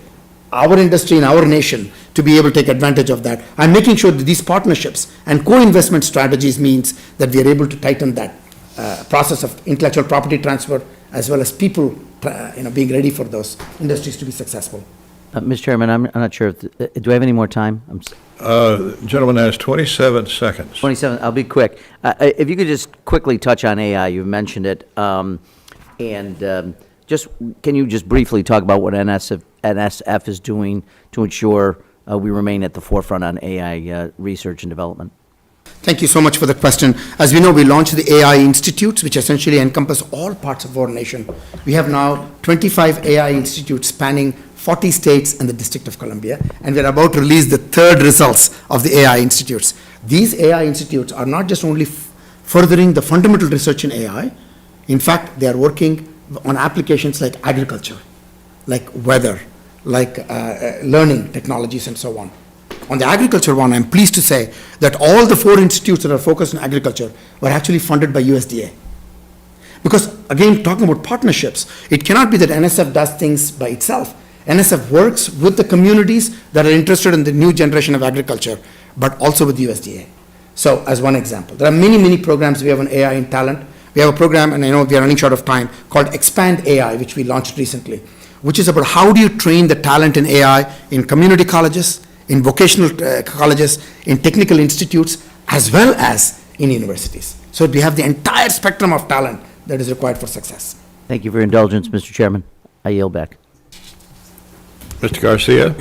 in our nation, to be able to take advantage of that. I'm making sure that these partnerships and co-investment strategies means that we are able to tighten that process of intellectual property transfer, as well as people being ready for those industries to be successful. Mr. Chairman, I'm not sure do I have any more time? Gentleman has 27 seconds. 27, I'll be quick. If you could just quickly touch on AI, you mentioned it, just can you just briefly talk about what NSF is doing to ensure we remain at the forefront on AI research and development? Thank you so much for the question. As we know, we launched the AI Institutes, which essentially encompass all parts of our nation. We have now 25 AI institutes spanning 40 states and the District of Columbia, and we're about to release the third results of the AI Institutes. These AI Institutes are not just only furthering the fundamental research in AI. In fact, they are working on applications like agriculture, like weather, like learning technologies, and so on. On the agriculture one, I'm pleased to say that all the 4 institutes that are focused on agriculture were actually funded by USDA. Because, again, talking about partnerships, it cannot be that NSF does things by itself. NSF works with the communities that are interested in the new generation of agriculture, but also with USDA. So, as one example, there are many, many programs we have on AI in talent. We have a program, and I know we are running short of time, called Expand AI, which we launched recently, which is about how do you train the talent in AI in community colleges, in vocational colleges, in technical institutes, as well as in universities. So we have the entire spectrum of talent that is required for success. Thank you for your indulgence, Mr. Chairman. I yield back. Mr. Garcia?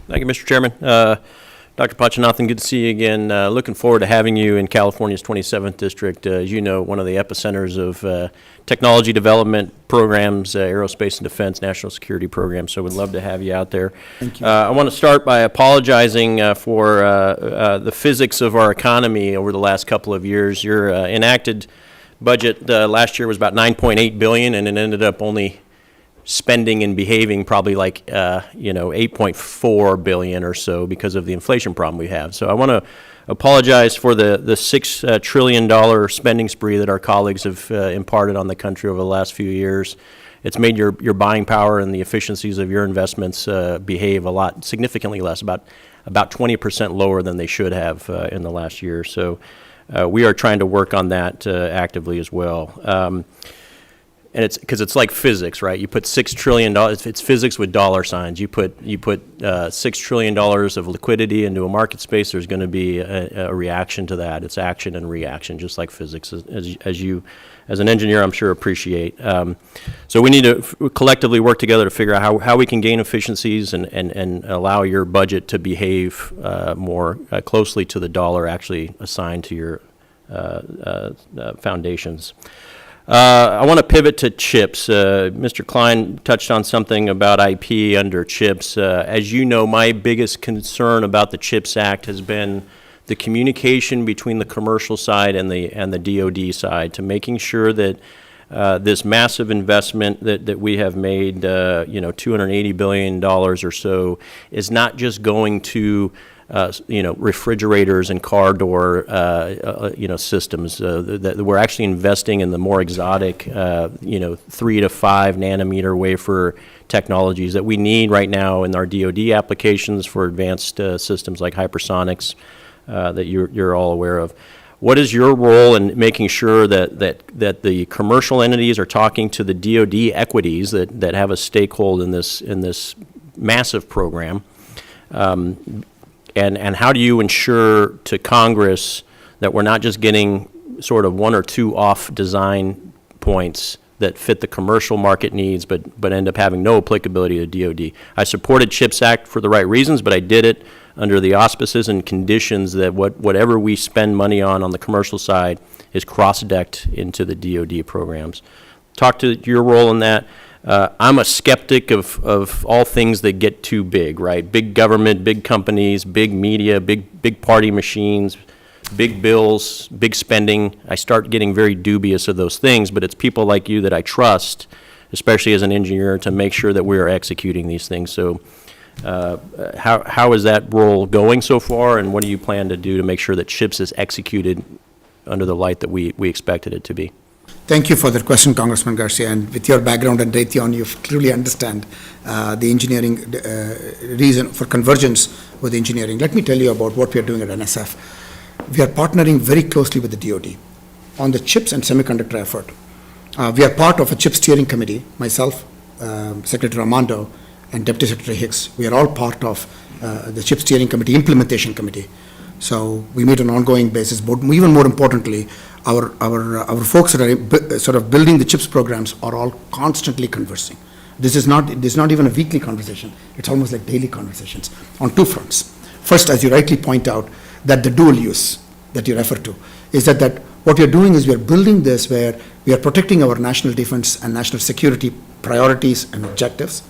Thank you, Mr. Chairman. Dr. Panchanathan, good to see you again. Looking forward to having you in California's 27th District. As you know, one of the epicenters of technology development programs, aerospace and defense, national security programs, so we'd love to have you out there. Thank you. I want to start by apologizing for the physics of our economy over the last couple of years. Your enacted budget last year was about $9.8 billion, and it ended up only spending and behaving probably like, $8.4 billion or so because of the inflation problem we have. So I want to apologize for the $6 trillion spending spree that our colleagues have imparted on the country over the last few years. It's made your buying power and the efficiencies of your investments behave significantly less, about 20% lower than they should have in the last year. So we are trying to work on that actively as well. And it's because it's like physics, right? You put $6 trillion, it's physics with dollar signs. You put $6 trillion of liquidity into a market space, there's going to be a reaction to that. It's action and reaction, just like physics, as you, as an engineer, I'm sure appreciate. So we need to collectively work together to figure out how we can gain efficiencies and allow your budget to behave more closely to the dollar actually assigned to your foundations. I want to pivot to chips. Mr. Klein touched on something about IP under chips. As you know, my biggest concern about the CHIPS Act has been the communication between the commercial side and the DoD side to making sure that this massive investment that we have made, $280 billion or so, is not just going to refrigerators and car door, systems. That we're actually investing in the more exotic, 3 to 5 nanometer wafer technologies that we need right now in our DoD applications for advanced systems like hypersonics that you're all aware of. What is your role in making sure that the commercial entities are talking to the DoD equities that have a stakehold in this massive program? And how do you ensure to Congress that we're not just getting sort of 1 or 2 off design points that fit the commercial market needs but end up having no applicability to DoD? I supported CHIPS Act for the right reasons, but I did it under the auspices and conditions that whatever we spend money on the commercial side is cross-decked into the DoD programs. Talk to your role in that. I'm a skeptic of all things that get too big, right? Big government, big companies, big media, big party machines, big bills, big spending. I start getting very dubious of those things, but it's people like you that I trust, especially as an engineer, to make sure that we are executing these things. So how is that role going so far, and what do you plan to do to make sure that CHIPS is executed under the light that we expected it to be? Thank you for that question, Congressman Garcia. And with your background at Raytheon, you clearly understand the engineering reason for convergence with engineering. Let me tell you about what we are doing at NSF. We are partnering very closely with the DoD on the chips and semiconductor effort. We are part of a chip steering committee, myself, Secretary Raimondo, and Deputy Secretary Hicks. We are all part of the chip steering committee, implementation committee. So we meet on an ongoing basis, but even more importantly, our folks that are sort of building the CHIPS programs are all constantly conversing. This is not even a weekly conversation. It's almost like daily conversations on two fronts. First, as you rightly point out, that the dual use that you refer to is that what we are doing is we are building this where we are protecting our national defense and national security priorities and objectives.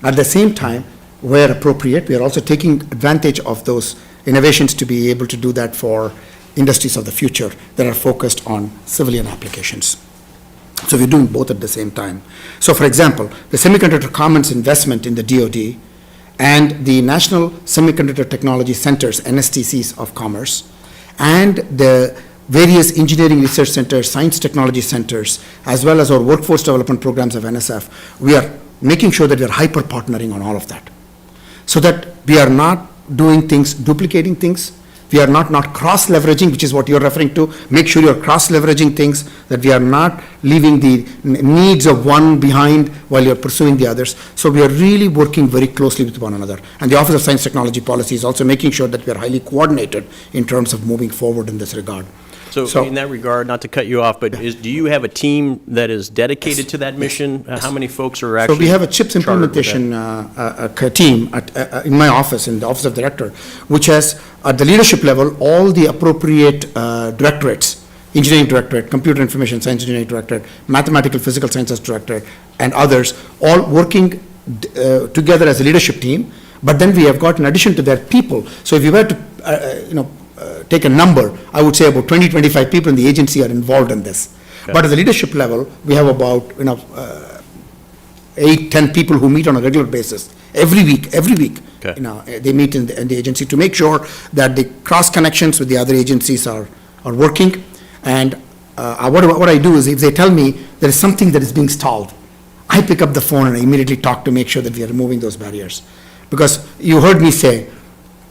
At the same time, where appropriate, we are also taking advantage of those innovations to be able to do that for industries of the future that are focused on civilian applications. So we're doing both at the same time. So for example, the Semiconductor Commons investment in the DoD and the National Semiconductor Technology Centers, NSTCs of Commerce, and the various engineering research centers, science technology centers, as well as our workforce development programs of NSF, we are making sure that we are hyper-partnering on all of that. So that we are not doing things, duplicating things. We are not cross-leveraging, which is what you're referring to. Make sure you're cross-leveraging things, that we are not leaving the needs of one behind while you're pursuing the others. So we are really working very closely with one another. And the Office of Science Technology Policy is also making sure that we are highly coordinated in terms of moving forward in this regard. So in that regard, not to cut you off, but do you have a team that is dedicated to that mission? How many folks are actually? So we have a CHIPS implementation team in my office, in the Office of Director, which has, at the leadership level, all the appropriate directorates, Engineering Directorate, Computer Information Science Engineering Directorate, Mathematical Physical Sciences Directorate, and others, all working together as a leadership team. But then we have got, in addition to that, people. So if you were to, take a number, I would say about 20-25 people in the agency are involved in this. Okay. But at the leadership level, we have about 8-10 people who meet on a regular basis every week. Okay. They meet in the agency to make sure that the cross connections with the other agencies are working. And what I do is, if they tell me there is something that is being stalled, I pick up the phone and I immediately talk to make sure that we are removing those barriers. Because you heard me say,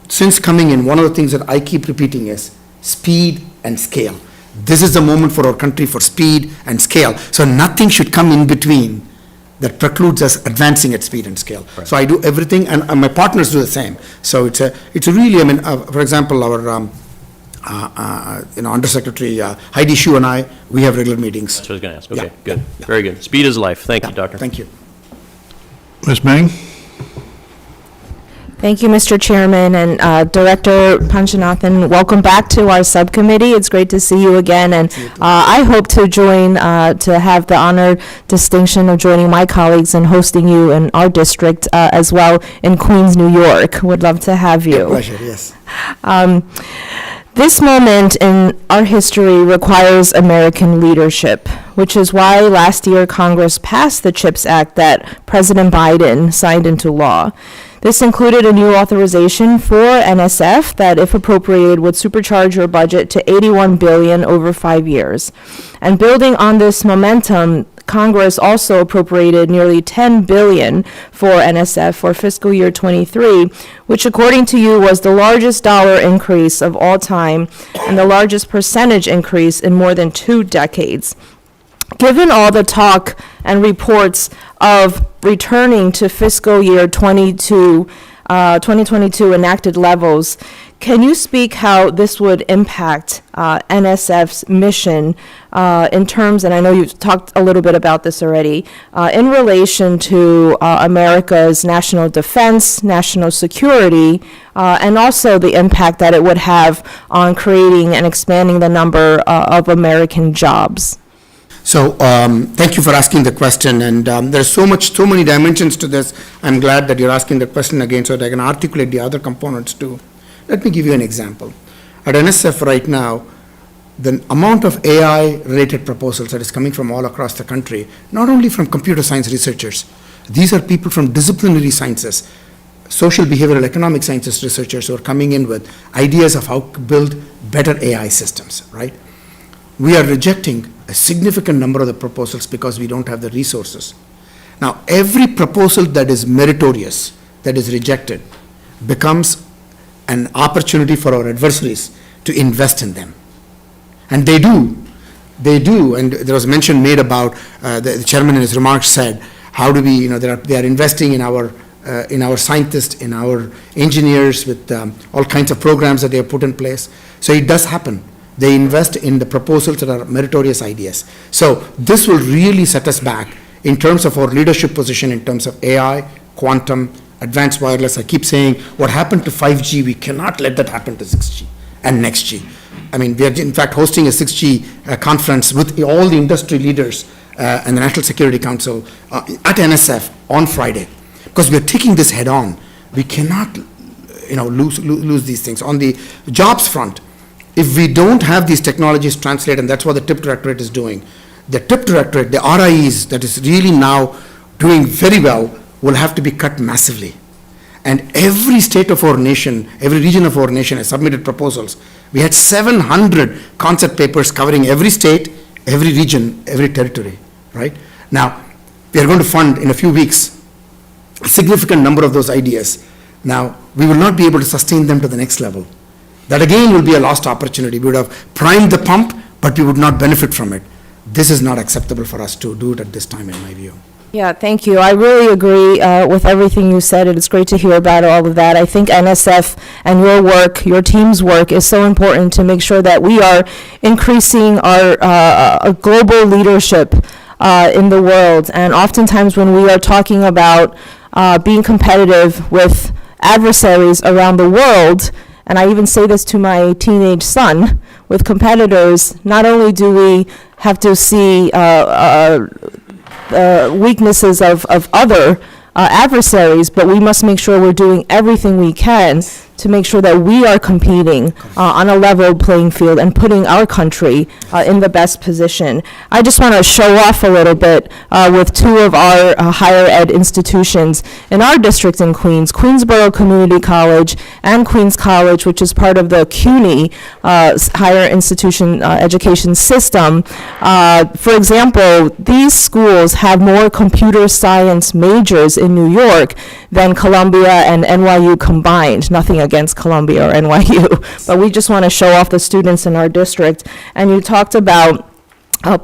since coming in, one of the things that I keep repeating is speed and scale. This is the moment for our country for speed and scale. So nothing should come in between that precludes us advancing at speed and scale. Right. So I do everything, and my partners do the same. So it's a really, for example, our Undersecretary Heidi Shue and I, we have regular meetings. That's what I was going to ask. Okay, good. Yeah. Very good. Speed is life. Thank you, Doctor. Thank you. Ms. Meng? Thank you, Mr. Chairman, and Director Panchanathan. Welcome back to our subcommittee. It's great to see you again, and I hope to join, to have the honor, distinction of joining my colleagues and hosting you in our district as well in Queens, New York. Would love to have you. Pleasure, yes. This moment in our history requires American leadership, which is why last year Congress passed the CHIPS Act that President Biden signed into law. This included a new authorization for NSF that, if appropriated, would supercharge your budget to $81 billion over 5 years. And building on this momentum, Congress also appropriated nearly $10 billion for NSF for fiscal year 23, which, according to you, was the largest dollar increase of all time and the largest percentage increase in more than 2 decades. Given all the talk and reports of returning to fiscal year 2022 enacted levels, can you speak how this would impact NSF's mission in terms, and I know you've talked a little bit about this already, in relation to America's national defense, national security, and also the impact that it would have on creating and expanding the number of American jobs? So thank you for asking the question, and there's so many dimensions to this. I'm glad that you're asking the question again so that I can articulate the other components too. Let me give you an example. At NSF right now, the amount of AI-related proposals that is coming from all across the country, not only from computer science researchers, these are people from disciplinary sciences, social behavioral economic sciences researchers who are coming in with ideas of how to build better AI systems, right? We are rejecting a significant number of the proposals because we don't have the resources. Now, every proposal that is meritorious, that is rejected, becomes an opportunity for our adversaries to invest in them. And they do, and there was mention made about, the chairman in his remarks said, how do we, they are investing in our scientists, in our engineers with all kinds of programs that they have put in place. So it does happen. They invest in the proposals that are meritorious ideas. So this will really set us back in terms of our leadership position, in terms of AI, quantum, advanced wireless. I keep saying what happened to 5G, we cannot let that happen to 6G and next G. I mean, we are in fact hosting a 6G conference with all the industry leaders and the National Security Council at NSF on Friday, because we are taking this head on. We cannot, lose these things. On the jobs front, if we don't have these technologies translated, and that's what the TIP Directorate is doing, the TIP Directorate, the RIEs that is really now doing very well, will have to be cut massively. And every state of our nation, every region of our nation has submitted proposals. We had 700 concept papers covering every state, every region, every territory, right? Now, we are going to fund in a few weeks a significant number of those ideas. Now, we will not be able to sustain them to the next level. That again will be a lost opportunity. We would have primed the pump, but we would not benefit from it. This is not acceptable for us to do it at this time, in my view. Yeah, thank you. I really agree with everything you said, and it's great to hear about all of that. I think NSF and your work, your team's work, is so important to make sure that we are increasing our global leadership in the world. And oftentimes when we are talking about being competitive with adversaries around the world, and I even say this to my teenage son, with competitors, not only do we have to see weaknesses of other adversaries, but we must make sure we're doing everything we can to make sure that we are competing on a level playing field and putting our country in the best position. I just want to show off a little bit with two of our higher ed institutions in our district in Queens, Queensborough Community College and Queens College, which is part of the CUNY higher institution education system. For example, these schools have more computer science majors in New York than Columbia and NYU combined. Nothing against Columbia or NYU, but we just want to show off the students in our district. And you talked about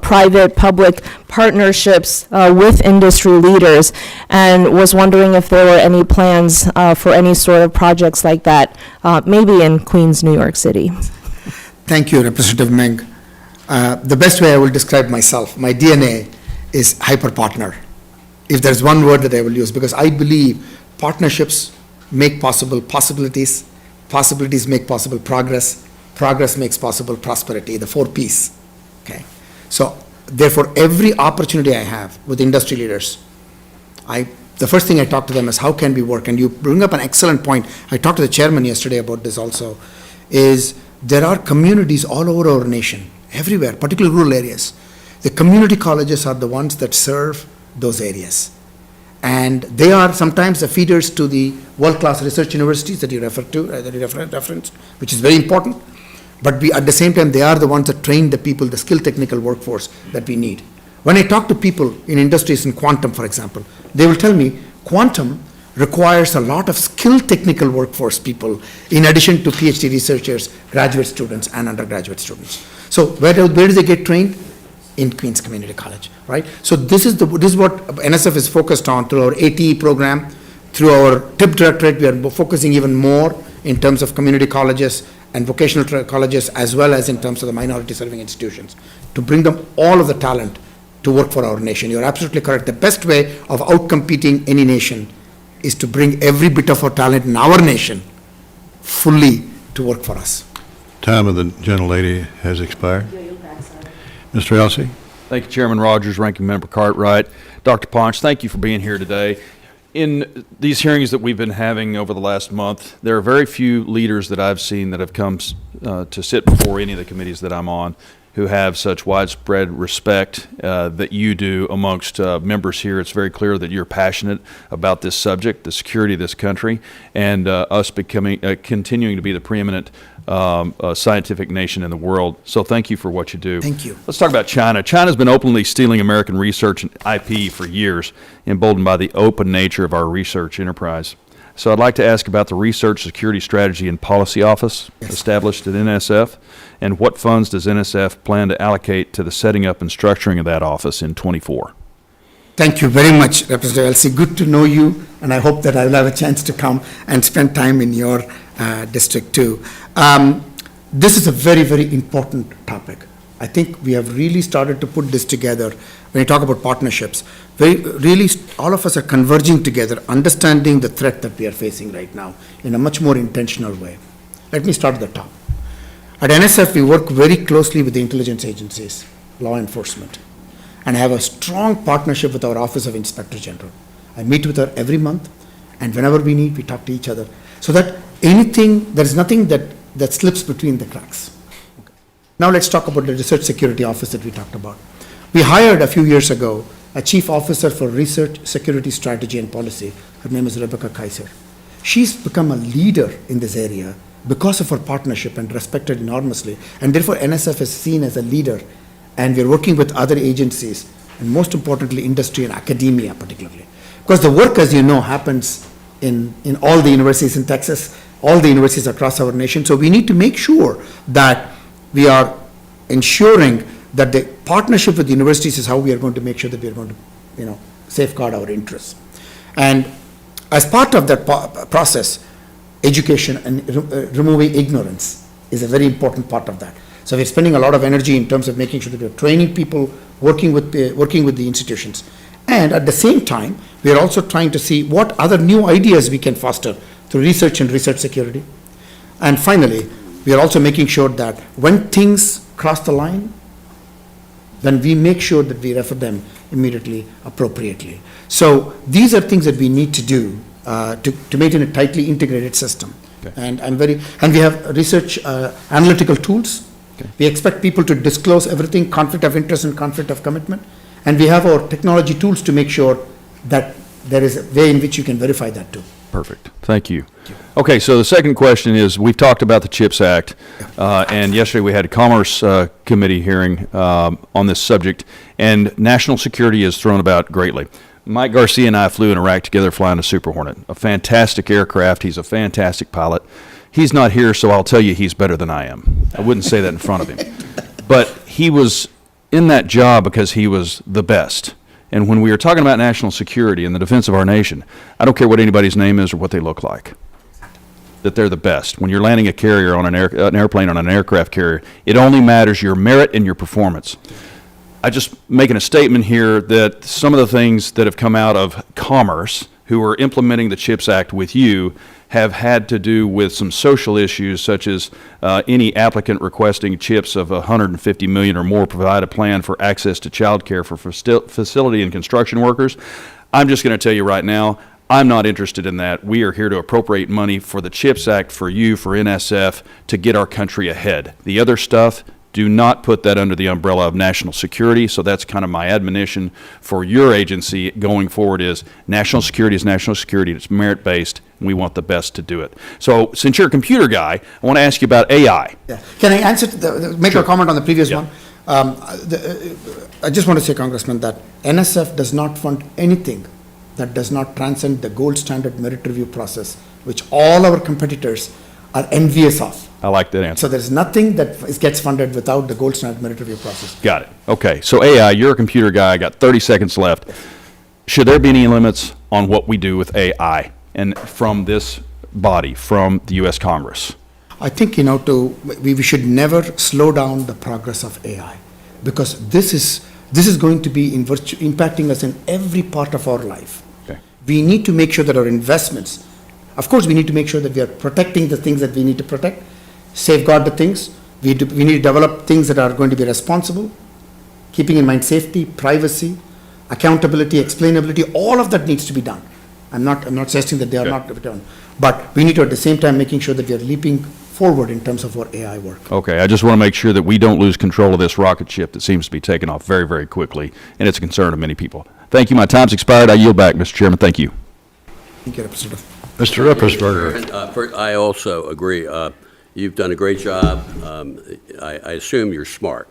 private-public partnerships with industry leaders, and was wondering if there were any plans for any sort of projects like that, maybe in Queens, New York City. Thank you, Representative Meng. The best way I will describe myself, my DNA is hyper-partner. If there's one word that I will use, because I believe partnerships make possible possibilities, possibilities make possible progress, progress makes possible prosperity, the 4 Ps, okay? So, therefore, every opportunity I have with industry leaders, the first thing I talk to them is how can we work? And you bring up an excellent point. I talked to the chairman yesterday about this also, is there are communities all over our nation, everywhere, particularly rural areas. The community colleges are the ones that serve those areas. And they are sometimes the feeders to the world-class research universities that you referred to, that you referenced, which is very important. But at the same time, they are the ones that train the people, the skilled technical workforce that we need. When I talk to people in industries in quantum, for example, they will tell me quantum requires a lot of skilled technical workforce people, in addition to PhD researchers, graduate students, and undergraduate students. So where do they get trained? In Queens Community College, right? So this is what NSF is focused on through our ATE program, through our TIP Directorate. We are focusing even more in terms of community colleges and vocational colleges, as well as in terms of the minority serving institutions, to bring them all of the talent to work for our nation. You're absolutely correct. The best way of outcompeting any nation is to bring every bit of our talent in our nation fully to work for us. Time of the gentlelady has expired. Mr. Elsey. Thank you, Chairman Rogers, Ranking Member Cartwright. Dr. Ponch, thank you for being here today. In these hearings that we've been having over the last month, there are very few leaders that I've seen that have come to sit before any of the committees that I'm on who have such widespread respect that you do amongst members here. It's very clear that you're passionate about this subject, the security of this country, and us continuing to be the preeminent scientific nation in the world. So thank you for what you do. Thank you. Let's talk about China. China's been openly stealing American research and IP for years, emboldened by the open nature of our research enterprise. So I'd like to ask about the Research Security Strategy and Policy Office established at NSF, and what funds does NSF plan to allocate to the setting up and structuring of that office in '24? Thank you very much, Representative Elsey. Good to know you, and I hope that I will have a chance to come and spend time in your district too. This is a very, very important topic. I think we have really started to put this together. When you talk about partnerships, all of us are converging together, understanding the threat that we are facing right now in a much more intentional way. Let me start at the top. At NSF, we work very closely with the intelligence agencies, law enforcement, and have a strong partnership with our Office of Inspector General. I meet with her every month, and whenever we need, we talk to each other, so that there is nothing that slips between the cracks. Okay. Now let's talk about the Research Security Office that we talked about. We hired a few years ago a Chief Officer for Research Security Strategy and Policy. Her name is Rebecca Kaiser. She's become a leader in this area because of her partnership and respected enormously, and therefore NSF is seen as a leader, and we're working with other agencies, and most importantly, industry and academia particularly. Because the work, as you know, happens in all the universities in Texas, all the universities across our nation, so we need to make sure that we are ensuring that the partnership with the universities is how we are going to make sure that we are going to, safeguard our interests. And as part of that process, education and removing ignorance is a very important part of that. So we're spending a lot of energy in terms of making sure that we're training people, working with the institutions. And at the same time, we are also trying to see what other new ideas we can foster through research and research security. And finally, we are also making sure that when things cross the line, then we make sure that we refer them immediately, appropriately. So these are things that we need to do to maintain a tightly integrated system. Okay. And we have research analytical tools. Okay. We expect people to disclose everything, conflict of interest and conflict of commitment. And we have our technology tools to make sure that there is a way in which you can verify that too. Perfect. Thank you. Okay, so the second question is, we've talked about the CHIPS Act, and yesterday we had a Commerce Committee hearing on this subject, and national security is thrown about greatly. Mike Garcia and I flew in Iraq together flying a Super Hornet, a fantastic aircraft. He's a fantastic pilot. He's not here, so I'll tell you he's better than I am. I wouldn't say that in front of him. But he was in that job because he was the best. And when we are talking about national security and the defense of our nation, I don't care what anybody's name is or what they look like, that they're the best. When you're landing a carrier on an airplane on an aircraft carrier, it only matters your merit and your performance. I just making a statement here that some of the things that have come out of Commerce, who are implementing the CHIPS Act with you, have had to do with some social issues, such as any applicant requesting CHIPS of $150 million or more provide a plan for access to child care for facility and construction workers. I'm just going to tell you right now, I'm not interested in that. We are here to appropriate money for the CHIPS Act for you, for NSF, to get our country ahead. The other stuff, do not put that under the umbrella of national security. So that's kind of my admonition for your agency going forward is national security is national security. It's merit-based, and we want the best to do it. So since you're a computer guy, I want to ask you about AI. Yeah. Can I answer, make a comment on the previous one? I just want to say, Congressman, that NSF does not fund anything that does not transcend the gold standard merit review process, which all our competitors are envious of. I like that answer. So there's nothing that gets funded without the gold standard merit review process. Got it. Okay. So AI, you're a computer guy. I got 30 seconds left. Should there be any limits on what we do with AI and from this body, from the U.S. Congress? I think, we should never slow down the progress of AI, because this is going to be impacting us in every part of our life. Okay. We need to make sure that our investments, of course, we need to make sure that we are protecting the things that we need to protect, safeguard the things. We need to develop things that are going to be responsible, keeping in mind safety, privacy, accountability, explainability. All of that needs to be done. I'm not suggesting that they are not done, but we need to at the same time making sure that we are leaping forward in terms of our AI work. Okay, I just want to make sure that we don't lose control of this rocket ship that seems to be taking off very, very quickly, and it's a concern of many people. Thank you. My time's expired. I yield back, Mr. Chairman. Thank you. Thank you, Representative. Mr. Eppersberger. I also agree. You've done a great job. I assume you're smart.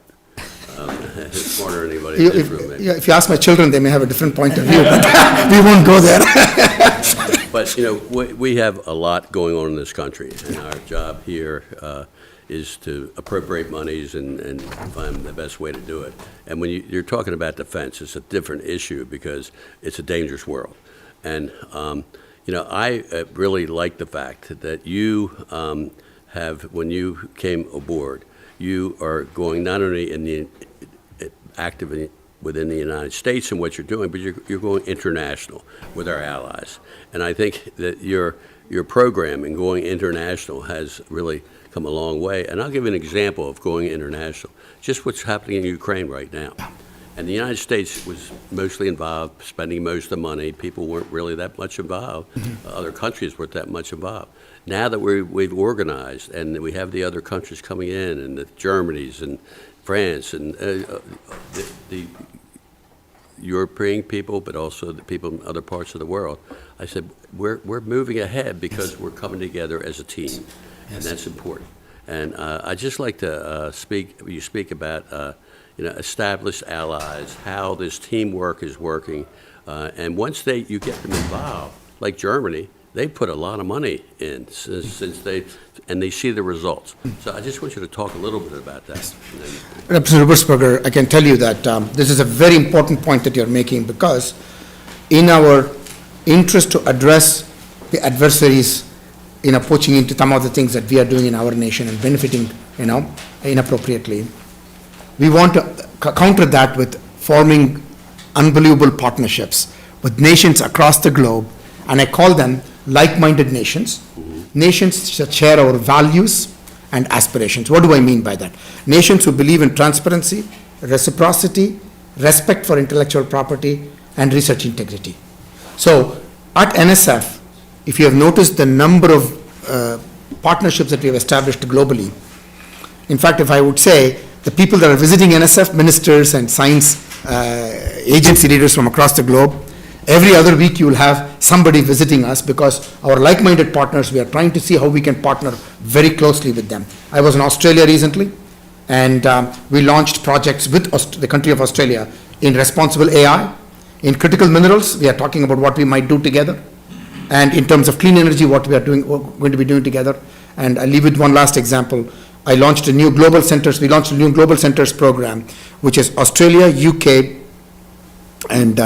Smarter than anybody in this room. If you ask my children, they may have a different point of view, but we won't go there. But, we have a lot going on in this country, and our job here is to appropriate monies and find the best way to do it. And when you're talking about defense, it's a different issue because it's a dangerous world. And, I really like the fact that you when you came aboard, you are going not only in the active within the United States and what you're doing, but you're going international with our allies. And I think that your program in going international has really come a long way. And I'll give you an example of going international, just what's happening in Ukraine right now. And the United States was mostly involved, spending most of the money. People weren't really that much involved. Other countries weren't that much involved. Now that we've organized and we have the other countries coming in, and the Germanys and France and the European people, but also the people in other parts of the world, I said, we're moving ahead because we're coming together as a team, and that's important. And I'd just like to speak about established allies, how this teamwork is working, and once you get them involved, like Germany, they put a lot of money in since they see the results. So I just want you to talk a little bit about that. Representative Wurzberger, I can tell you that this is a very important point that you're making, because in our interest to address the adversaries, poaching into some of the things that we are doing in our nation and benefiting, inappropriately, we want to counter that with forming unbelievable partnerships with nations across the globe, and I call them like-minded nations, nations that share our values and aspirations. What do I mean by that? Nations who believe in transparency, reciprocity, respect for intellectual property, and research integrity. So at NSF, if you have noticed the number of partnerships that we have established globally, in fact, if I would say, the people that are visiting NSF, ministers and science agency leaders from across the globe, every other week you will have somebody visiting us, because our like-minded partners, we are trying to see how we can partner very closely with them. I was in Australia recently, and we launched projects with the country of Australia in responsible AI. In critical minerals, we are talking about what we might do together. And in terms of clean energy, what we are going to be doing together. And I'll leave with one last example. We launched a new global centers program, which is Australia, UK, and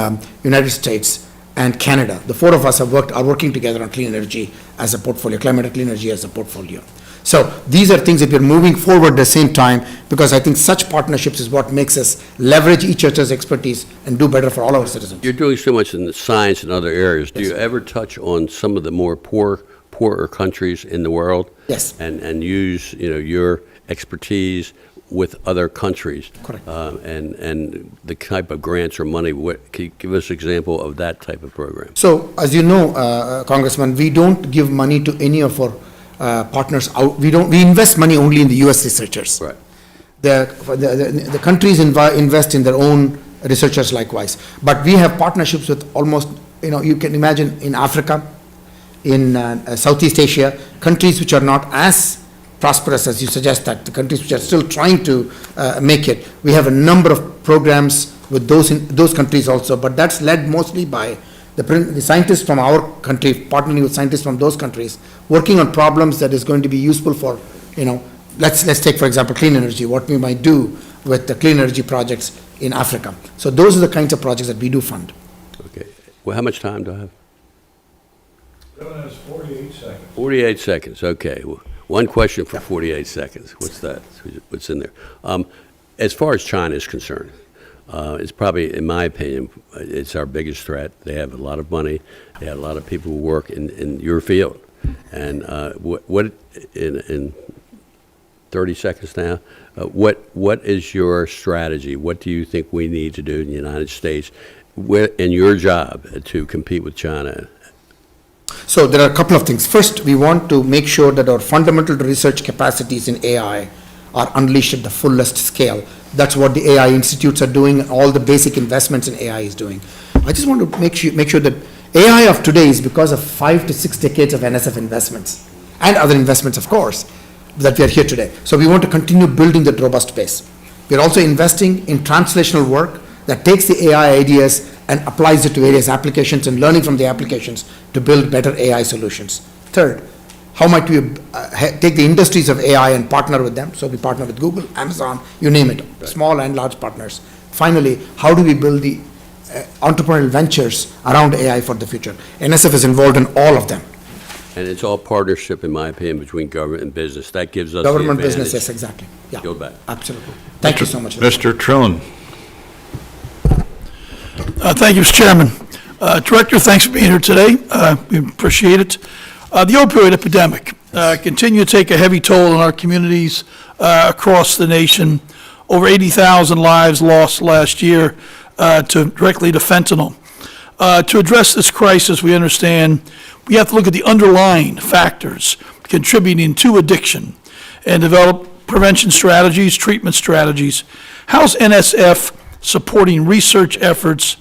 United States and Canada. The four of us are working together on clean energy as a portfolio, climate and clean energy as a portfolio. So these are things that we're moving forward at the same time, because I think such partnerships is what makes us leverage each other's expertise and do better for all our citizens. You're doing so much in the science and other areas. Do you ever touch on some of the more poorer countries in the world? Yes. And use your expertise with other countries? Correct. And the type of grants or money, can you give us an example of that type of program? So, as you know, Congressman, we don't give money to any of our partners out. We invest money only in the U.S. researchers. Right. The countries invest in their own researchers likewise. But we have partnerships with almost, you can imagine in Africa, in Southeast Asia, countries which are not as prosperous as you suggest, that the countries which are still trying to make it. We have a number of programs with those countries also, but that's led mostly by the scientists from our country partnering with scientists from those countries, working on problems that is going to be useful for, let's take, for example, clean energy, what we might do with the clean energy projects in Africa. So those are the kinds of projects that we do fund. Okay. Well, how much time do I have? 48 seconds. 48 seconds, okay. Well, one question for 48 seconds. What's that? What's in there? As far as China is concerned, it's probably, in my opinion, it's our biggest threat. They have a lot of money. They have a lot of people who work in your field. And what in 30 seconds now, what is your strategy? What do you think we need to do in the United States in your job to compete with China? So there are a couple of things. First, we want to make sure that our fundamental research capacities in AI are unleashed at the fullest scale. That's what the AI institutes are doing, all the basic investments in AI is doing. I just want to make sure that AI of today is because of 5 to 6 decades of NSF investments and other investments, of course, that we are here today. So we want to continue building that robust base. We're also investing in translational work that takes the AI ideas and applies it to various applications and learning from the applications to build better AI solutions. Third, how might we take the industries of AI and partner with them? So we partner with Google, Amazon, you name it, right. Small and large partners. Finally, how do we build the entrepreneurial ventures around AI for the future? NSF is involved in all of them. And it's all partnership, in my opinion, between government and business. That gives us the Government, advantage. business, yes, exactly. Yeah, Go back. absolutely. Thank you so much. Mr. Trillin. Thank you, Mr. Chairman. Director, thanks for being here today. We appreciate it. The opioid epidemic continue to take a heavy toll on our communities across the nation. Over 80,000 lives lost last year directly to fentanyl. To address this crisis, we understand we have to look at the underlying factors contributing to addiction and develop prevention strategies, treatment strategies. How's NSF supporting research efforts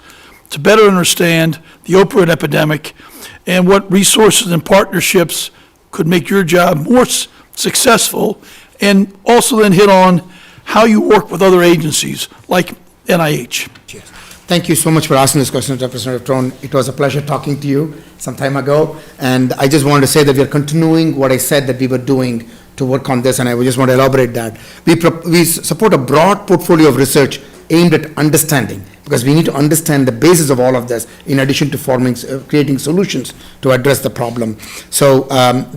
to better understand the opioid epidemic, and what resources and partnerships could make your job more successful, and also then hit on how you work with other agencies like NIH? Cheers. Thank you so much for asking this question, Representative Trone. It was a pleasure talking to you some time ago, and I just wanted to say that we are continuing what I said that we were doing to work on this, and I just want to elaborate that. We support a broad portfolio of research aimed at understanding, because we need to understand the basis of all of this in addition to creating solutions to address the problem. So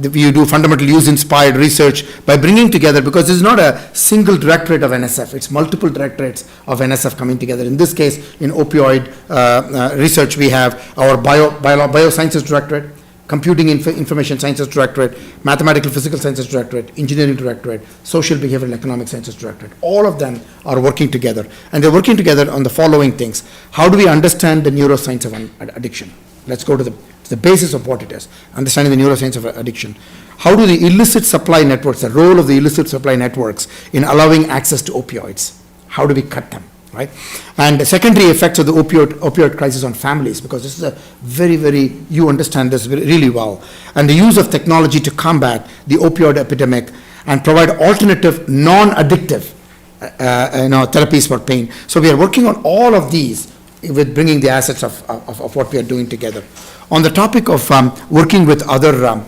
you do fundamental use-inspired research by bringing together, because this is not a single directorate of NSF, it's multiple directorates of NSF coming together. In this case, in opioid research, we have our biosciences directorate, Computing Information Sciences Directorate, Mathematical Physical Sciences Directorate, Engineering Directorate, Social Behavioral and Economic Sciences Directorate. All of them are working together, and they're working together on the following things. How do we understand the neuroscience of addiction? Let's go to the basis of what it is, understanding the neuroscience of addiction. How do the illicit supply networks, the role of the illicit supply networks in allowing access to opioids, how do we cut them? Right? And the secondary effects of the opioid crisis on families, because this is a very, you understand this really well, and the use of technology to combat the opioid epidemic and provide alternative, non-addictive therapies for pain. So we are working on all of these with bringing the assets of what we are doing together. On the topic of working with other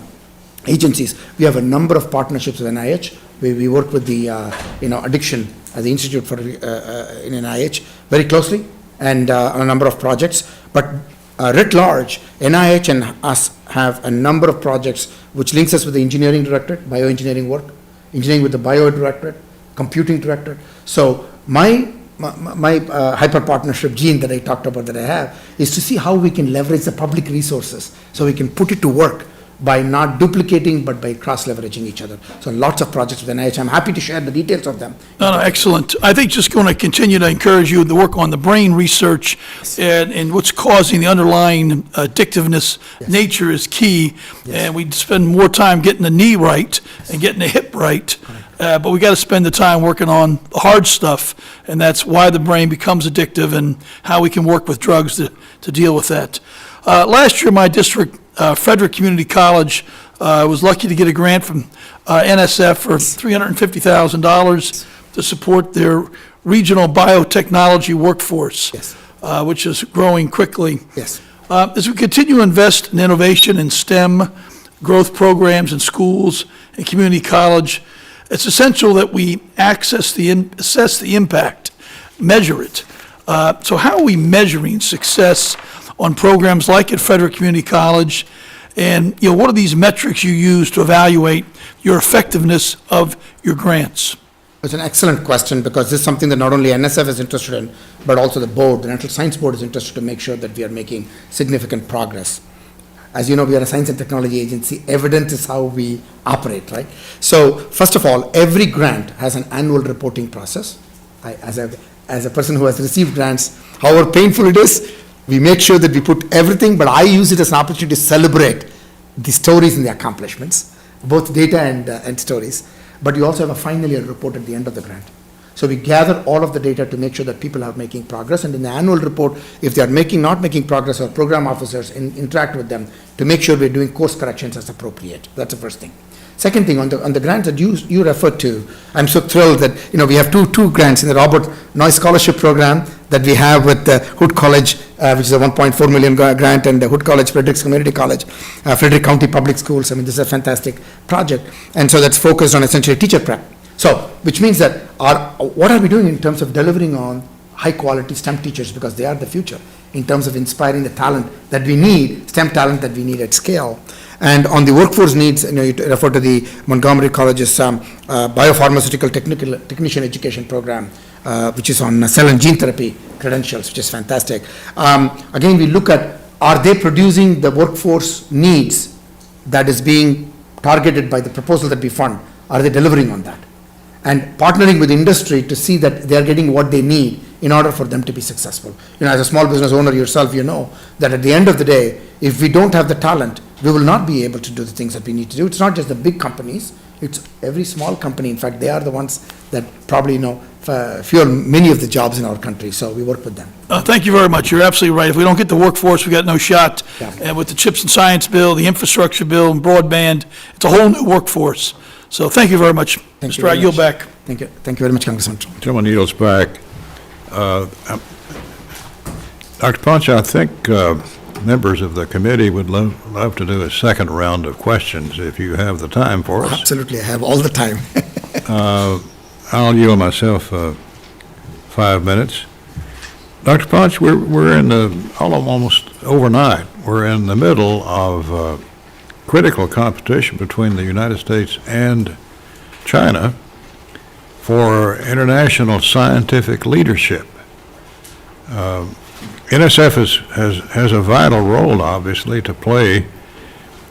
agencies, we have a number of partnerships with NIH. We work with the addiction at the Institute for in NIH very closely, and on a number of projects. But writ large, NIH and us have a number of projects which links us with the engineering directorate, bioengineering work, engineering with the bio directorate, computing directorate. So my hyper partnership gene that I talked about that I have is to see how we can leverage the public resources so we can put it to work by not duplicating, but by cross-leveraging each other. So lots of projects with NIH. I'm happy to share the details of them. No, excellent. I think just going to continue to encourage you to work on the brain research, and what's causing the underlying addictiveness. Nature is key, and we spend more time getting the knee right and getting the hip right, but we got to spend the time working on the hard stuff, and that's why the brain becomes addictive and how we can work with drugs to deal with that. Last year, my district, Frederick Community College, was lucky to get a grant from NSF for $350,000 to support their regional biotechnology workforce, which is growing quickly. Yes. As we continue to invest in innovation in STEM, growth programs in schools and community college, it's essential that we assess the impact, measure it. So how are we measuring success on programs like at Frederick Community College? And what are these metrics you use to evaluate your effectiveness of your grants? It's an excellent question, because this is something that not only NSF is interested in, but also the board, the National Science Board, is interested to make sure that we are making significant progress. As you know, we are a science and technology agency. Evidence is how we operate, right? So first of all, every grant has an annual reporting process. As a person who has received grants, however painful it is, we make sure that we put everything, but I use it as an opportunity to celebrate the stories and the accomplishments, both data and stories. But you also have a final year report at the end of the grant. So we gather all of the data to make sure that people are making progress, and in the annual report, if they are not making progress, our program officers interact with them to make sure we're doing course corrections as appropriate. That's the first thing. Second thing, on the grants that you referred to, I'm so thrilled that we have two grants in the Robert Noyce Scholarship Program that we have with the Hood College, which is a $1.4 million grant, and the Hood College, Frederick's Community College, Frederick County Public Schools. I mean, this is a fantastic project, and so that's focused on essentially teacher prep. So, which means that what are we doing in terms of delivering on high-quality STEM teachers, because they are the future, in terms of inspiring the talent that we need, STEM talent that we need at scale. And on the workforce needs, you refer to the Montgomery College's biopharmaceutical technician education program, which is on cell and gene therapy credentials, which is fantastic. Again, we look at, are they producing the workforce needs that is being targeted by the proposal that we fund? Are they delivering on that? And partnering with industry to see that they are getting what they need in order for them to be successful. As a small business owner yourself, you know that at the end of the day, if we don't have the talent, we will not be able to do the things that we need to do. It's not just the big companies, it's every small company. In fact, they are the ones that probably fuel many of the jobs in our country, so we work with them. Thank you very much. You're absolutely right. If we don't get the workforce, we got no shot. Yeah. And with the CHIPS and Science Bill, the infrastructure bill, and broadband, it's a whole new workforce. So thank you very much. Thank you Mr. I very yield much. back. Thank you. Thank you very much, Congressman. Gentleman yields back. Dr. Ponce, I think members of the committee would love to do a second round of questions if you have the time for us. Absolutely, I have all the time. I'll yield myself 5 minutes. Dr. Ponce, we're in almost overnight, we're in the middle of critical competition between the United States and China for international scientific leadership. NSF has a vital role, obviously, to play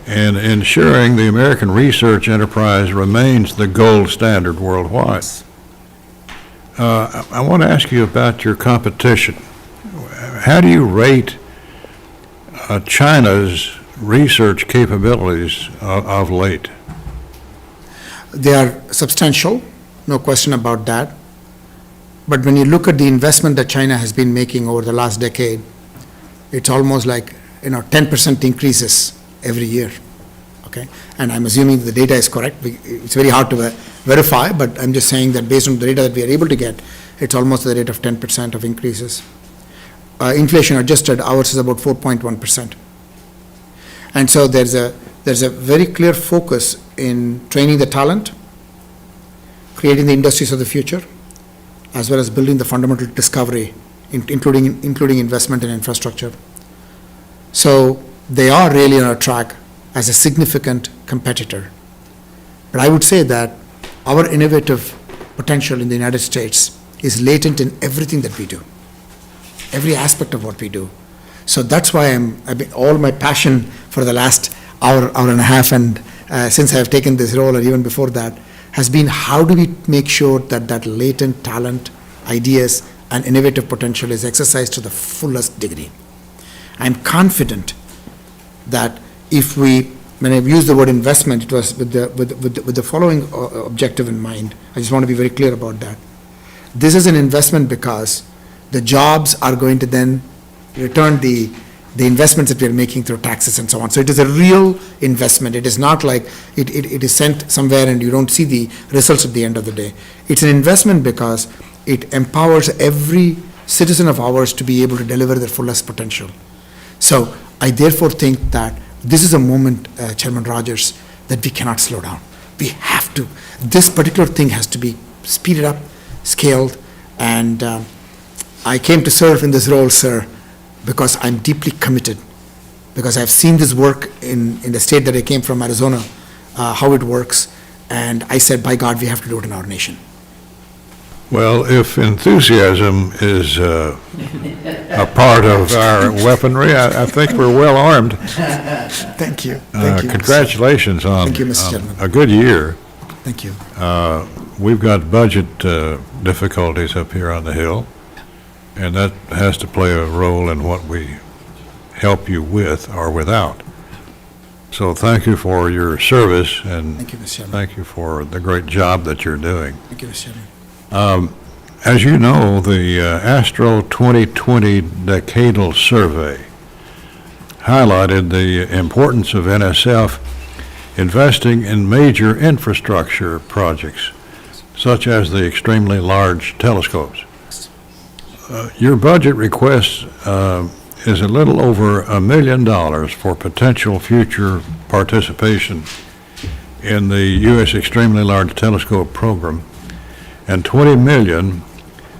in ensuring the American research enterprise remains the gold standard worldwide. I want to ask you about your competition. How do you rate China's research capabilities of late? They are substantial, no question about that. But when you look at the investment that China has been making over the last decade, it's almost like 10% increases every year. Okay, and I'm assuming the data is correct. It's very hard to verify, but I'm just saying that based on the data that we are able to get, it's almost at the rate of 10% of increases. Inflation adjusted, ours is about 4.1%. And so there's a very clear focus in training the talent, creating the industries of the future, as well as building the fundamental discovery, including investment in infrastructure. So they are really on a track as a significant competitor. But I would say that our innovative potential in the United States is latent in everything that we do, every aspect of what we do. So that's why all my passion for the last hour and a half, and since I have taken this role, or even before that, has been how do we make sure that latent talent, ideas, and innovative potential is exercised to the fullest degree. I'm confident that when I used the word investment, it was with the following objective in mind. I just want to be very clear about that. This is an investment because the jobs are going to then return the investments that we are making through taxes and so on. So it is a real investment. It is not like it is sent somewhere and you don't see the results at the end of the day. It's an investment because it empowers every citizen of ours to be able to deliver their fullest potential. So I therefore think that this is a moment, Chairman Rogers, that we cannot slow down. We have to. This particular thing has to be speeded up, scaled, and I came to serve in this role, sir, because I'm deeply committed, because I've seen this work in the state that I came from, Arizona, how it works, and I said, by God, we have to do it in our nation. Well, if enthusiasm is a part of our weaponry, I think we're well armed. Thank you. Thank you. Congratulations on Thank you, Mr. Chairman. a good year. Thank you. We've got budget difficulties up here on the Hill, and that has to play a role in what we help you with or without. So thank you for your service, and Thank you, Mr. Chairman. thank you for the great job that you're doing. Thank you, Mr. Chairman. As you know, the Astro 2020 Decadal Survey highlighted the importance of NSF investing in major infrastructure projects, such as the extremely large telescopes. Your budget request is a little over $1 million for potential future participation in the U.S. Extremely Large Telescope program, and $20 million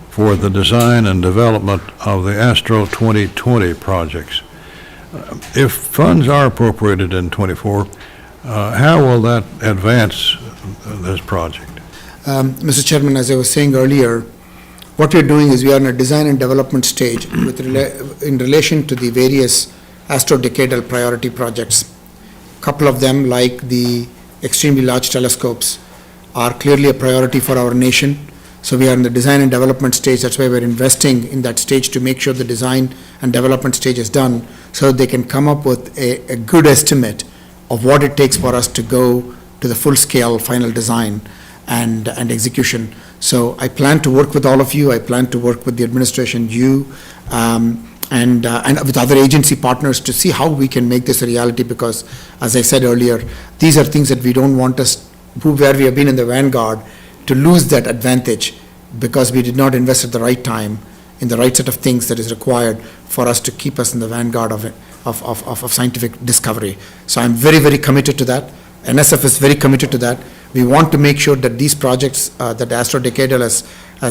for the design and development of the Astro 2020 projects. If funds are appropriated in '24, how will that advance this project? Mr. Chairman, as I was saying earlier, what we're doing is we are in a design and development stage in relation to the various astro-decadal priority projects. A couple of them, like the extremely large telescopes, are clearly a priority for our nation. So we are in the design and development stage. That's why we're investing in that stage to make sure the design and development stage is done so they can come up with a good estimate of what it takes for us to go to the full-scale final design and execution. So I plan to work with all of you. I plan to work with the administration, you, and with other agency partners to see how we can make this a reality, because, as I said earlier, these are things that we don't want us, where we have been in the vanguard, to lose that advantage because we did not invest at the right time in the right set of things that is required for us to keep us in the vanguard of scientific discovery. So I'm very, very committed to that. NSF is very committed to that. We want to make sure that these projects that Astro Decadal has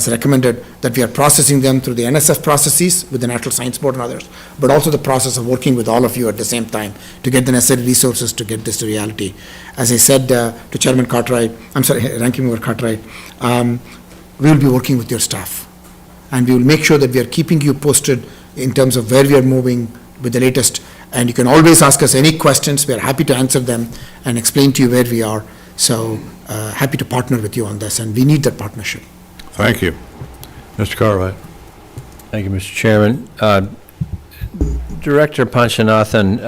recommended, that we are processing them through the NSF processes with the National Science Board and others, but also the process of working with all of you at the same time to get the necessary resources to get this to reality. As I said to Chairman Cartwright, Ranking Member Cartwright, we will be working with your staff, and we will make sure that we are keeping you posted in terms of where we are moving with the latest. And you can always ask us any questions. We are happy to answer them and explain to you where we are. So happy to partner with you on this, and we need that partnership. Thank you. Mr. Cartwright. Thank you, Mr. Chairman. Director Panchanathan,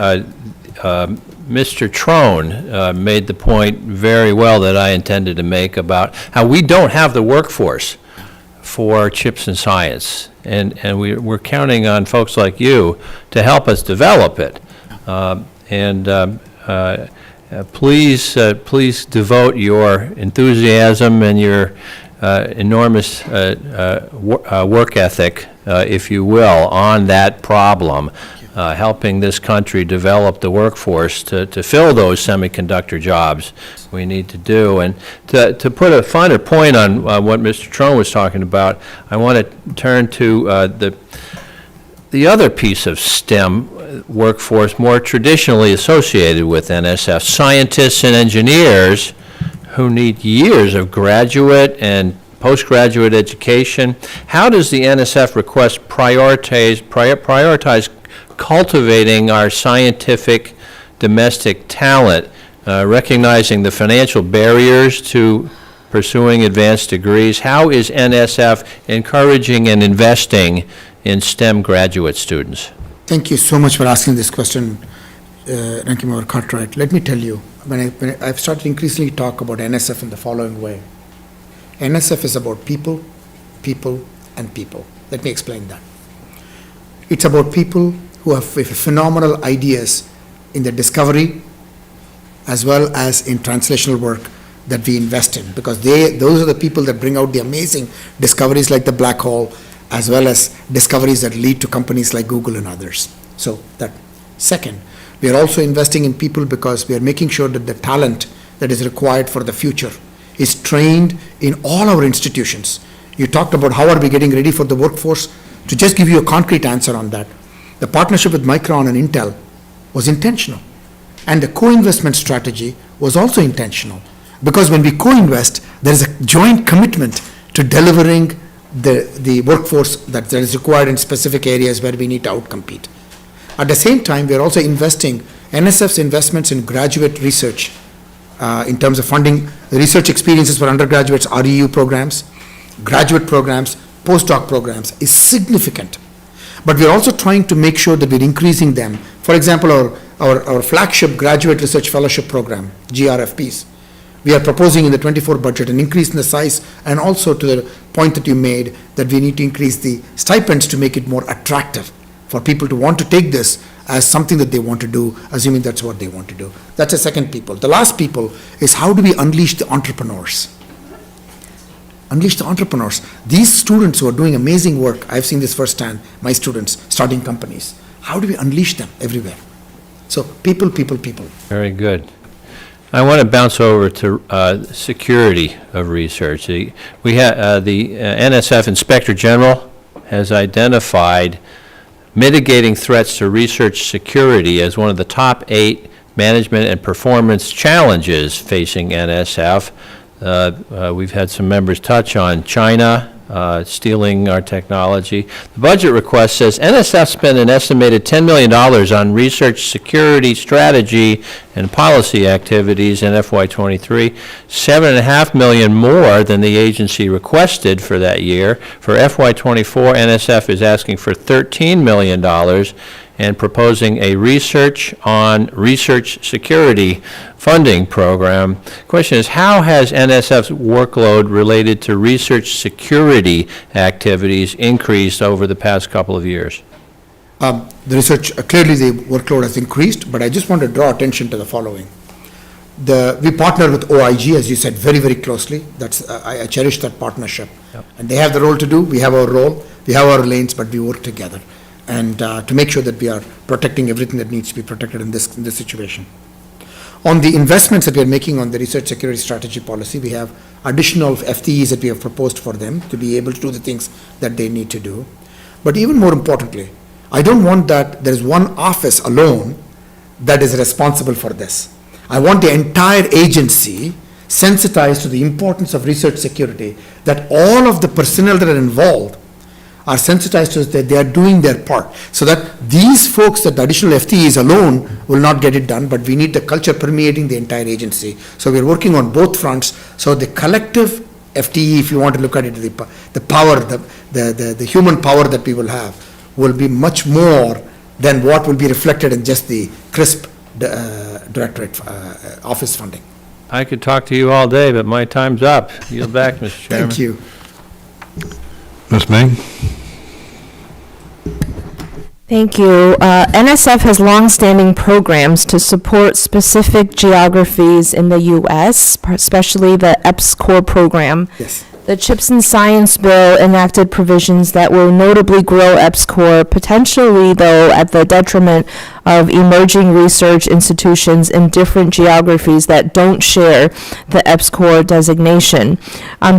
Mr. Trone made the point very well that I intended to make about how we don't have the workforce for chips and science, and we're counting on folks like you to help us develop it. Please devote your enthusiasm and your enormous work ethic, if you will, on that problem, helping this country develop the workforce to fill those semiconductor jobs we need to do. And to put a finer point on what Mr. Trone was talking about, I want to turn to the other piece of STEM workforce more traditionally associated with NSF, scientists and engineers who need years of graduate and postgraduate education. How does the NSF request prioritize cultivating our scientific domestic talent, recognizing the financial barriers to pursuing advanced degrees? How is NSF encouraging and investing in STEM graduate students? Thank you so much for asking this question, Ranking Member Cartwright. Let me tell you, when I've started increasingly talk about NSF in the following way. NSF is about people, people, and people. Let me explain that. It's about people who have phenomenal ideas in the discovery as well as in translational work that we invest in, because those are the people that bring out the amazing discoveries like the black hole, as well as discoveries that lead to companies like Google and others. So that. Second, we are also investing in people because we are making sure that the talent that is required for the future is trained in all our institutions. You talked about how are we getting ready for the workforce. To just give you a concrete answer on that, the partnership with Micron and Intel was intentional. And the co-investment strategy was also intentional, because when we co-invest, there is a joint commitment to delivering the workforce that is required in specific areas where we need to outcompete. At the same time, we are also investing, NSF's investments in graduate research in terms of funding research experiences for undergraduates, REU programs, graduate programs, postdoc programs is significant. But we're also trying to make sure that we're increasing them. For example, our flagship graduate research fellowship program, GRFPs, we are proposing in the 24 budget an increase in the size, and also to the point that you made that we need to increase the stipends to make it more attractive for people to want to take this as something that they want to do, assuming that's what they want to do. That's the second people. The last people is how do we unleash the entrepreneurs? Unleash the entrepreneurs. These students who are doing amazing work, I've seen this firsthand, my students starting companies. How do we unleash them everywhere? So people, people, people. Very good. I want to bounce over to security of research. We have the NSF Inspector General has identified mitigating threats to research security as one of the top 8 management and performance challenges facing NSF. We've had some members touch on China stealing our technology. The budget request says NSF spent an estimated $10 million on research security strategy and policy activities in FY23, $7.5 million more than the agency requested for that year. For FY24, NSF is asking for $13 million and proposing a research on research security funding program. Question is, how has NSF's workload related to research security activities increased over the past couple of years? The research, clearly the workload has increased, but I just want to draw attention to the following. We partner with OIG, as you said, very, very closely. I cherish that partnership. Yep. And they have the role to do, we have our role, we have our lanes, but we work together. And to make sure that we are protecting everything that needs to be protected in this situation. On the investments that we are making on the research security strategy policy, we have additional FTEs that we have proposed for them to be able to do the things that they need to do. But even more importantly, I don't want that there is one office alone that is responsible for this. I want the entire agency sensitized to the importance of research security, that all of the personnel that are involved are sensitized to that they are doing their part, so that these folks, that the additional FTEs alone will not get it done, but we need the culture permeating the entire agency. So we are working on both fronts, so the collective FTE, if you want to look at it, the power, the human power that we will have will be much more than what will be reflected in just the crisp directorate office funding. I could talk to you all day, but my time's up. Yield back, Mr. Chairman. Thank you. Ms. Ming? Thank you. NSF has longstanding programs to support specific geographies in the U.S., especially the EPSCoR program. Yes. The CHIPS and Science Bill enacted provisions that will notably grow EPSCoR, potentially, though, at the detriment of emerging research institutions in different geographies that don't share the EPSCoR designation.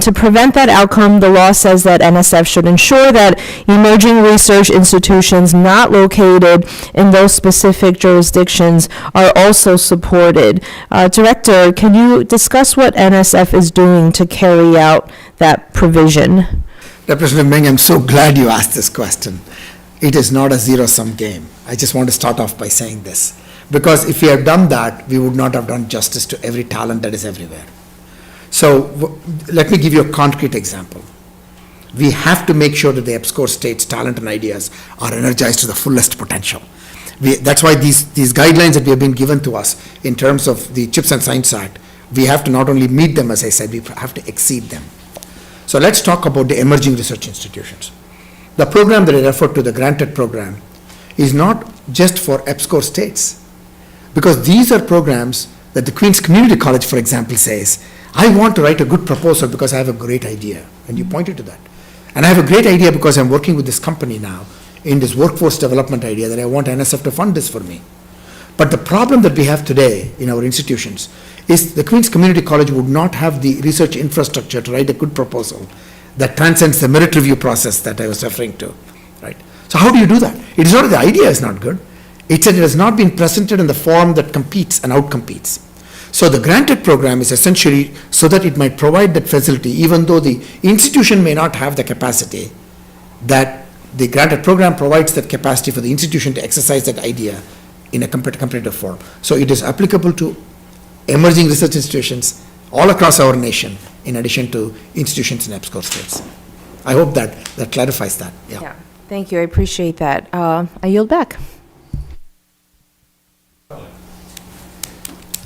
To prevent that outcome, the law says that NSF should ensure that emerging research institutions not located in those specific jurisdictions are also supported. Director, can you discuss what NSF is doing to carry out that provision? Representative Meng, I'm so glad you asked this question. It is not a zero-sum game. I just want to start off by saying this. Because if we had done that, we would not have done justice to every talent that is everywhere. So let me give you a concrete example. We have to make sure that the EPSCoR state's talent and ideas are energized to the fullest potential. That's why these guidelines that we have been given to us in terms of the CHIPS and Science Act, we have to not only meet them, as I said, we have to exceed them. So let's talk about the emerging research institutions. The program that I referred to, the granted program, is not just for EPSCoR states, because these are programs that the Queen's Community College, for example, says, I want to write a good proposal because I have a great idea, and you pointed to that. And I have a great idea because I'm working with this company now in this workforce development idea that I want NSF to fund this for me. But the problem that we have today in our institutions is the Queen's Community College would not have the research infrastructure to write a good proposal that transcends the merit review process that I was referring to, right? So how do you do that? It is not that the idea is not good. It's that it has not been presented in the form that competes and outcompetes. So the granted program is essentially so that it might provide that facility, even though the institution may not have the capacity, that the granted program provides that capacity for the institution to exercise that idea in a competitive form. So it is applicable to emerging research institutions all across our nation, in addition to institutions in EPSCoR states. I hope that clarifies that. Yeah. Thank you. I appreciate that. I yield back.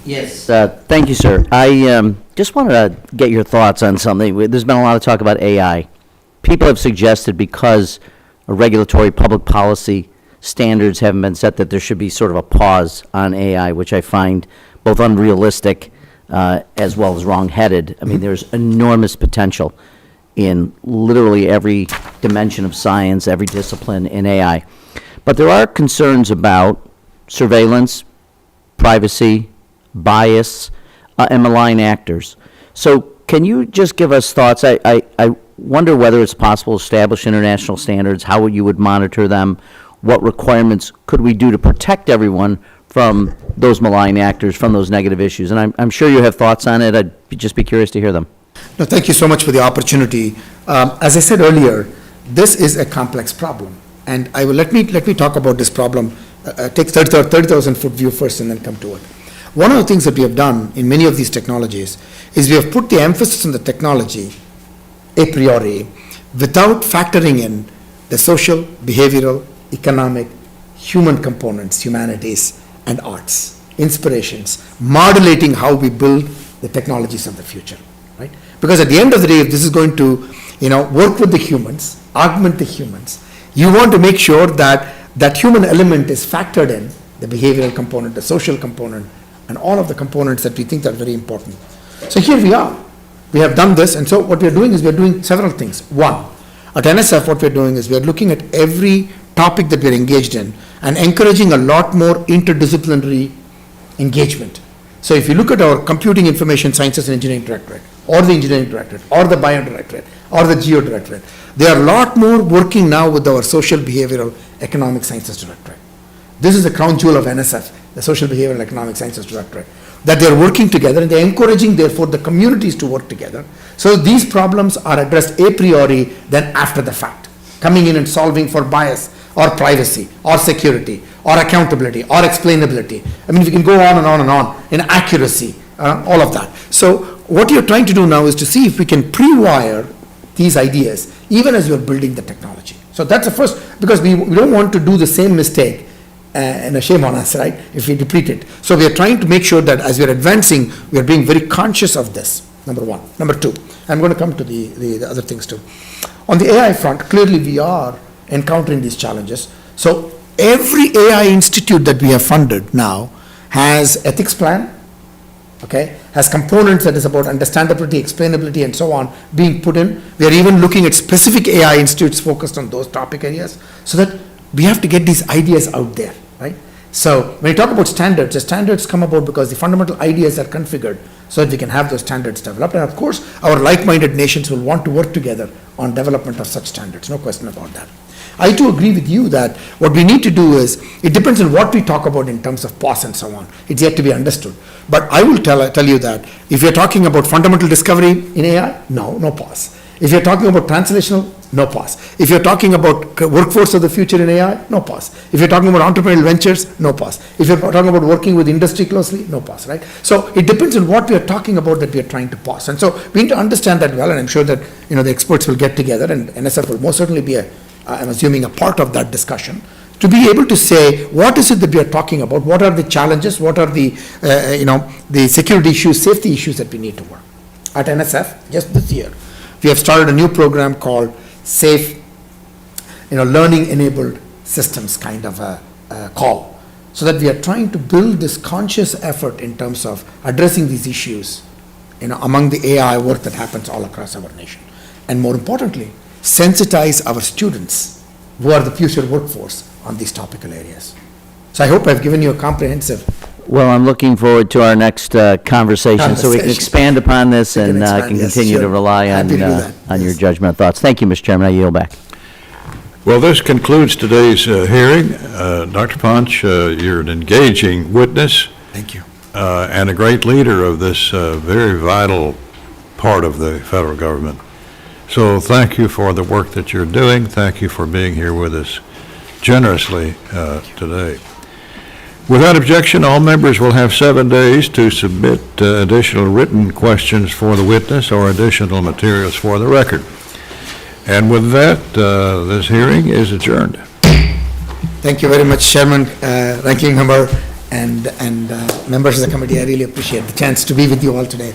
Yes, thank you, sir. I just wanted to get your thoughts on something. There's been a lot of talk about AI. People have suggested because regulatory public policy standards haven't been set that there should be sort of a pause on AI, which I find both unrealistic as well as wrong-headed. I mean, there's enormous potential in literally every dimension of science, every discipline in AI. But there are concerns about surveillance, privacy, bias, and malign actors. So can you just give us thoughts? I wonder whether it's possible to establish international standards, how you would monitor them, what requirements could we do to protect everyone from those malign actors, from those negative issues? And I'm sure you have thoughts on it. I'd just be curious to hear them. No, thank you so much for the opportunity. As I said earlier, this is a complex problem, and let me talk about this problem. Take 30,000-foot view first, and then come to it. One of the things that we have done in many of these technologies is we have put the emphasis on the technology a priori, without factoring in the social, behavioral, economic, human components, humanities, and arts, inspirations, modulating how we build the technologies of the future, right? Because at the end of the day, if this is going to, work with the humans, augment the humans, you want to make sure that that human element is factored in, the behavioral component, the social component, and all of the components that we think are very important. So here we are. We have done this, and so what we are doing is we are doing several things. One, at NSF, what we are doing is we are looking at every topic that we are engaged in and encouraging a lot more interdisciplinary engagement. So if you look at our Computing Information Sciences and Engineering Directorate, or the Engineering Directorate, or the Bio Directorate, or the Geo Directorate, they are a lot more working now with our Social Behavioral Economic Sciences Directorate. This is the crown jewel of NSF, the Social Behavioral Economic Sciences Directorate, that they are working together, and they are encouraging, therefore, the communities to work together. So these problems are addressed a priori, then after the fact, coming in and solving for bias, or privacy, or security, or accountability, or explainability. I mean, we can go on and on and on, in accuracy, all of that. So what you're trying to do now is to see if we can pre-wire these ideas, even as you're building the technology. So that's the first, because we don't want to do the same mistake, and a shame on us, right, if we repeat it. So we are trying to make sure that as we are advancing, we are being very conscious of this, number one. Number two, I'm going to come to the other things too. On the AI front, clearly we are encountering these challenges. So every AI institute that we have funded now has ethics plan, okay, has components that is about understandability, explainability, and so on being put in. We are even looking at specific AI institutes focused on those topic areas, so that we have to get these ideas out there, right? So when you talk about standards, the standards come about because the fundamental ideas are configured so that we can have those standards developed. And of course, our like-minded nations will want to work together on development of such standards, no question about that. I too agree with you that what we need to do is, it depends on what we talk about in terms of pause and so on. It's yet to be understood. But I will tell you that if you're talking about fundamental discovery in AI, no pause. If you're talking about translational, no pause. If you're talking about workforce of the future in AI, no pause. If you're talking about entrepreneurial ventures, no pause. If you're talking about working with industry closely, no pause, right? So it depends on what we are talking about that we are trying to pause. And so we need to understand that well, and I'm sure that the experts will get together, and NSF will most certainly be I'm assuming, a part of that discussion, to be able to say, what is it that we are talking about? What are the challenges? What are the, the security issues, safety issues that we need to work? At NSF, just this year, we have started a new program called Safe, Learning-Enabled Systems kind of a call, so that we are trying to build this conscious effort in terms of addressing these issues, among the AI work that happens all across our nation. And more importantly, sensitize our students, who are the future workforce, on these topical areas. So I hope I've given you a comprehensive. Well, I'm looking forward to our next conversation, so we can expand upon this and can continue to rely on your judgment and thoughts. Thank you, Mr. Chairman. I yield back. Well, this concludes today's hearing. Dr. Ponch, you're an engaging witness. Thank you. And a great leader of this very vital part of the federal government. So thank you for the work that you're doing. Thank you for being here with us generously today. Without objection, all members will have 7 days to submit additional written questions for the witness or additional materials for the record. And with that, this hearing is adjourned. Thank you very much, Chairman, Ranking Member, and members of the committee. I really appreciate the chance to be with you all today.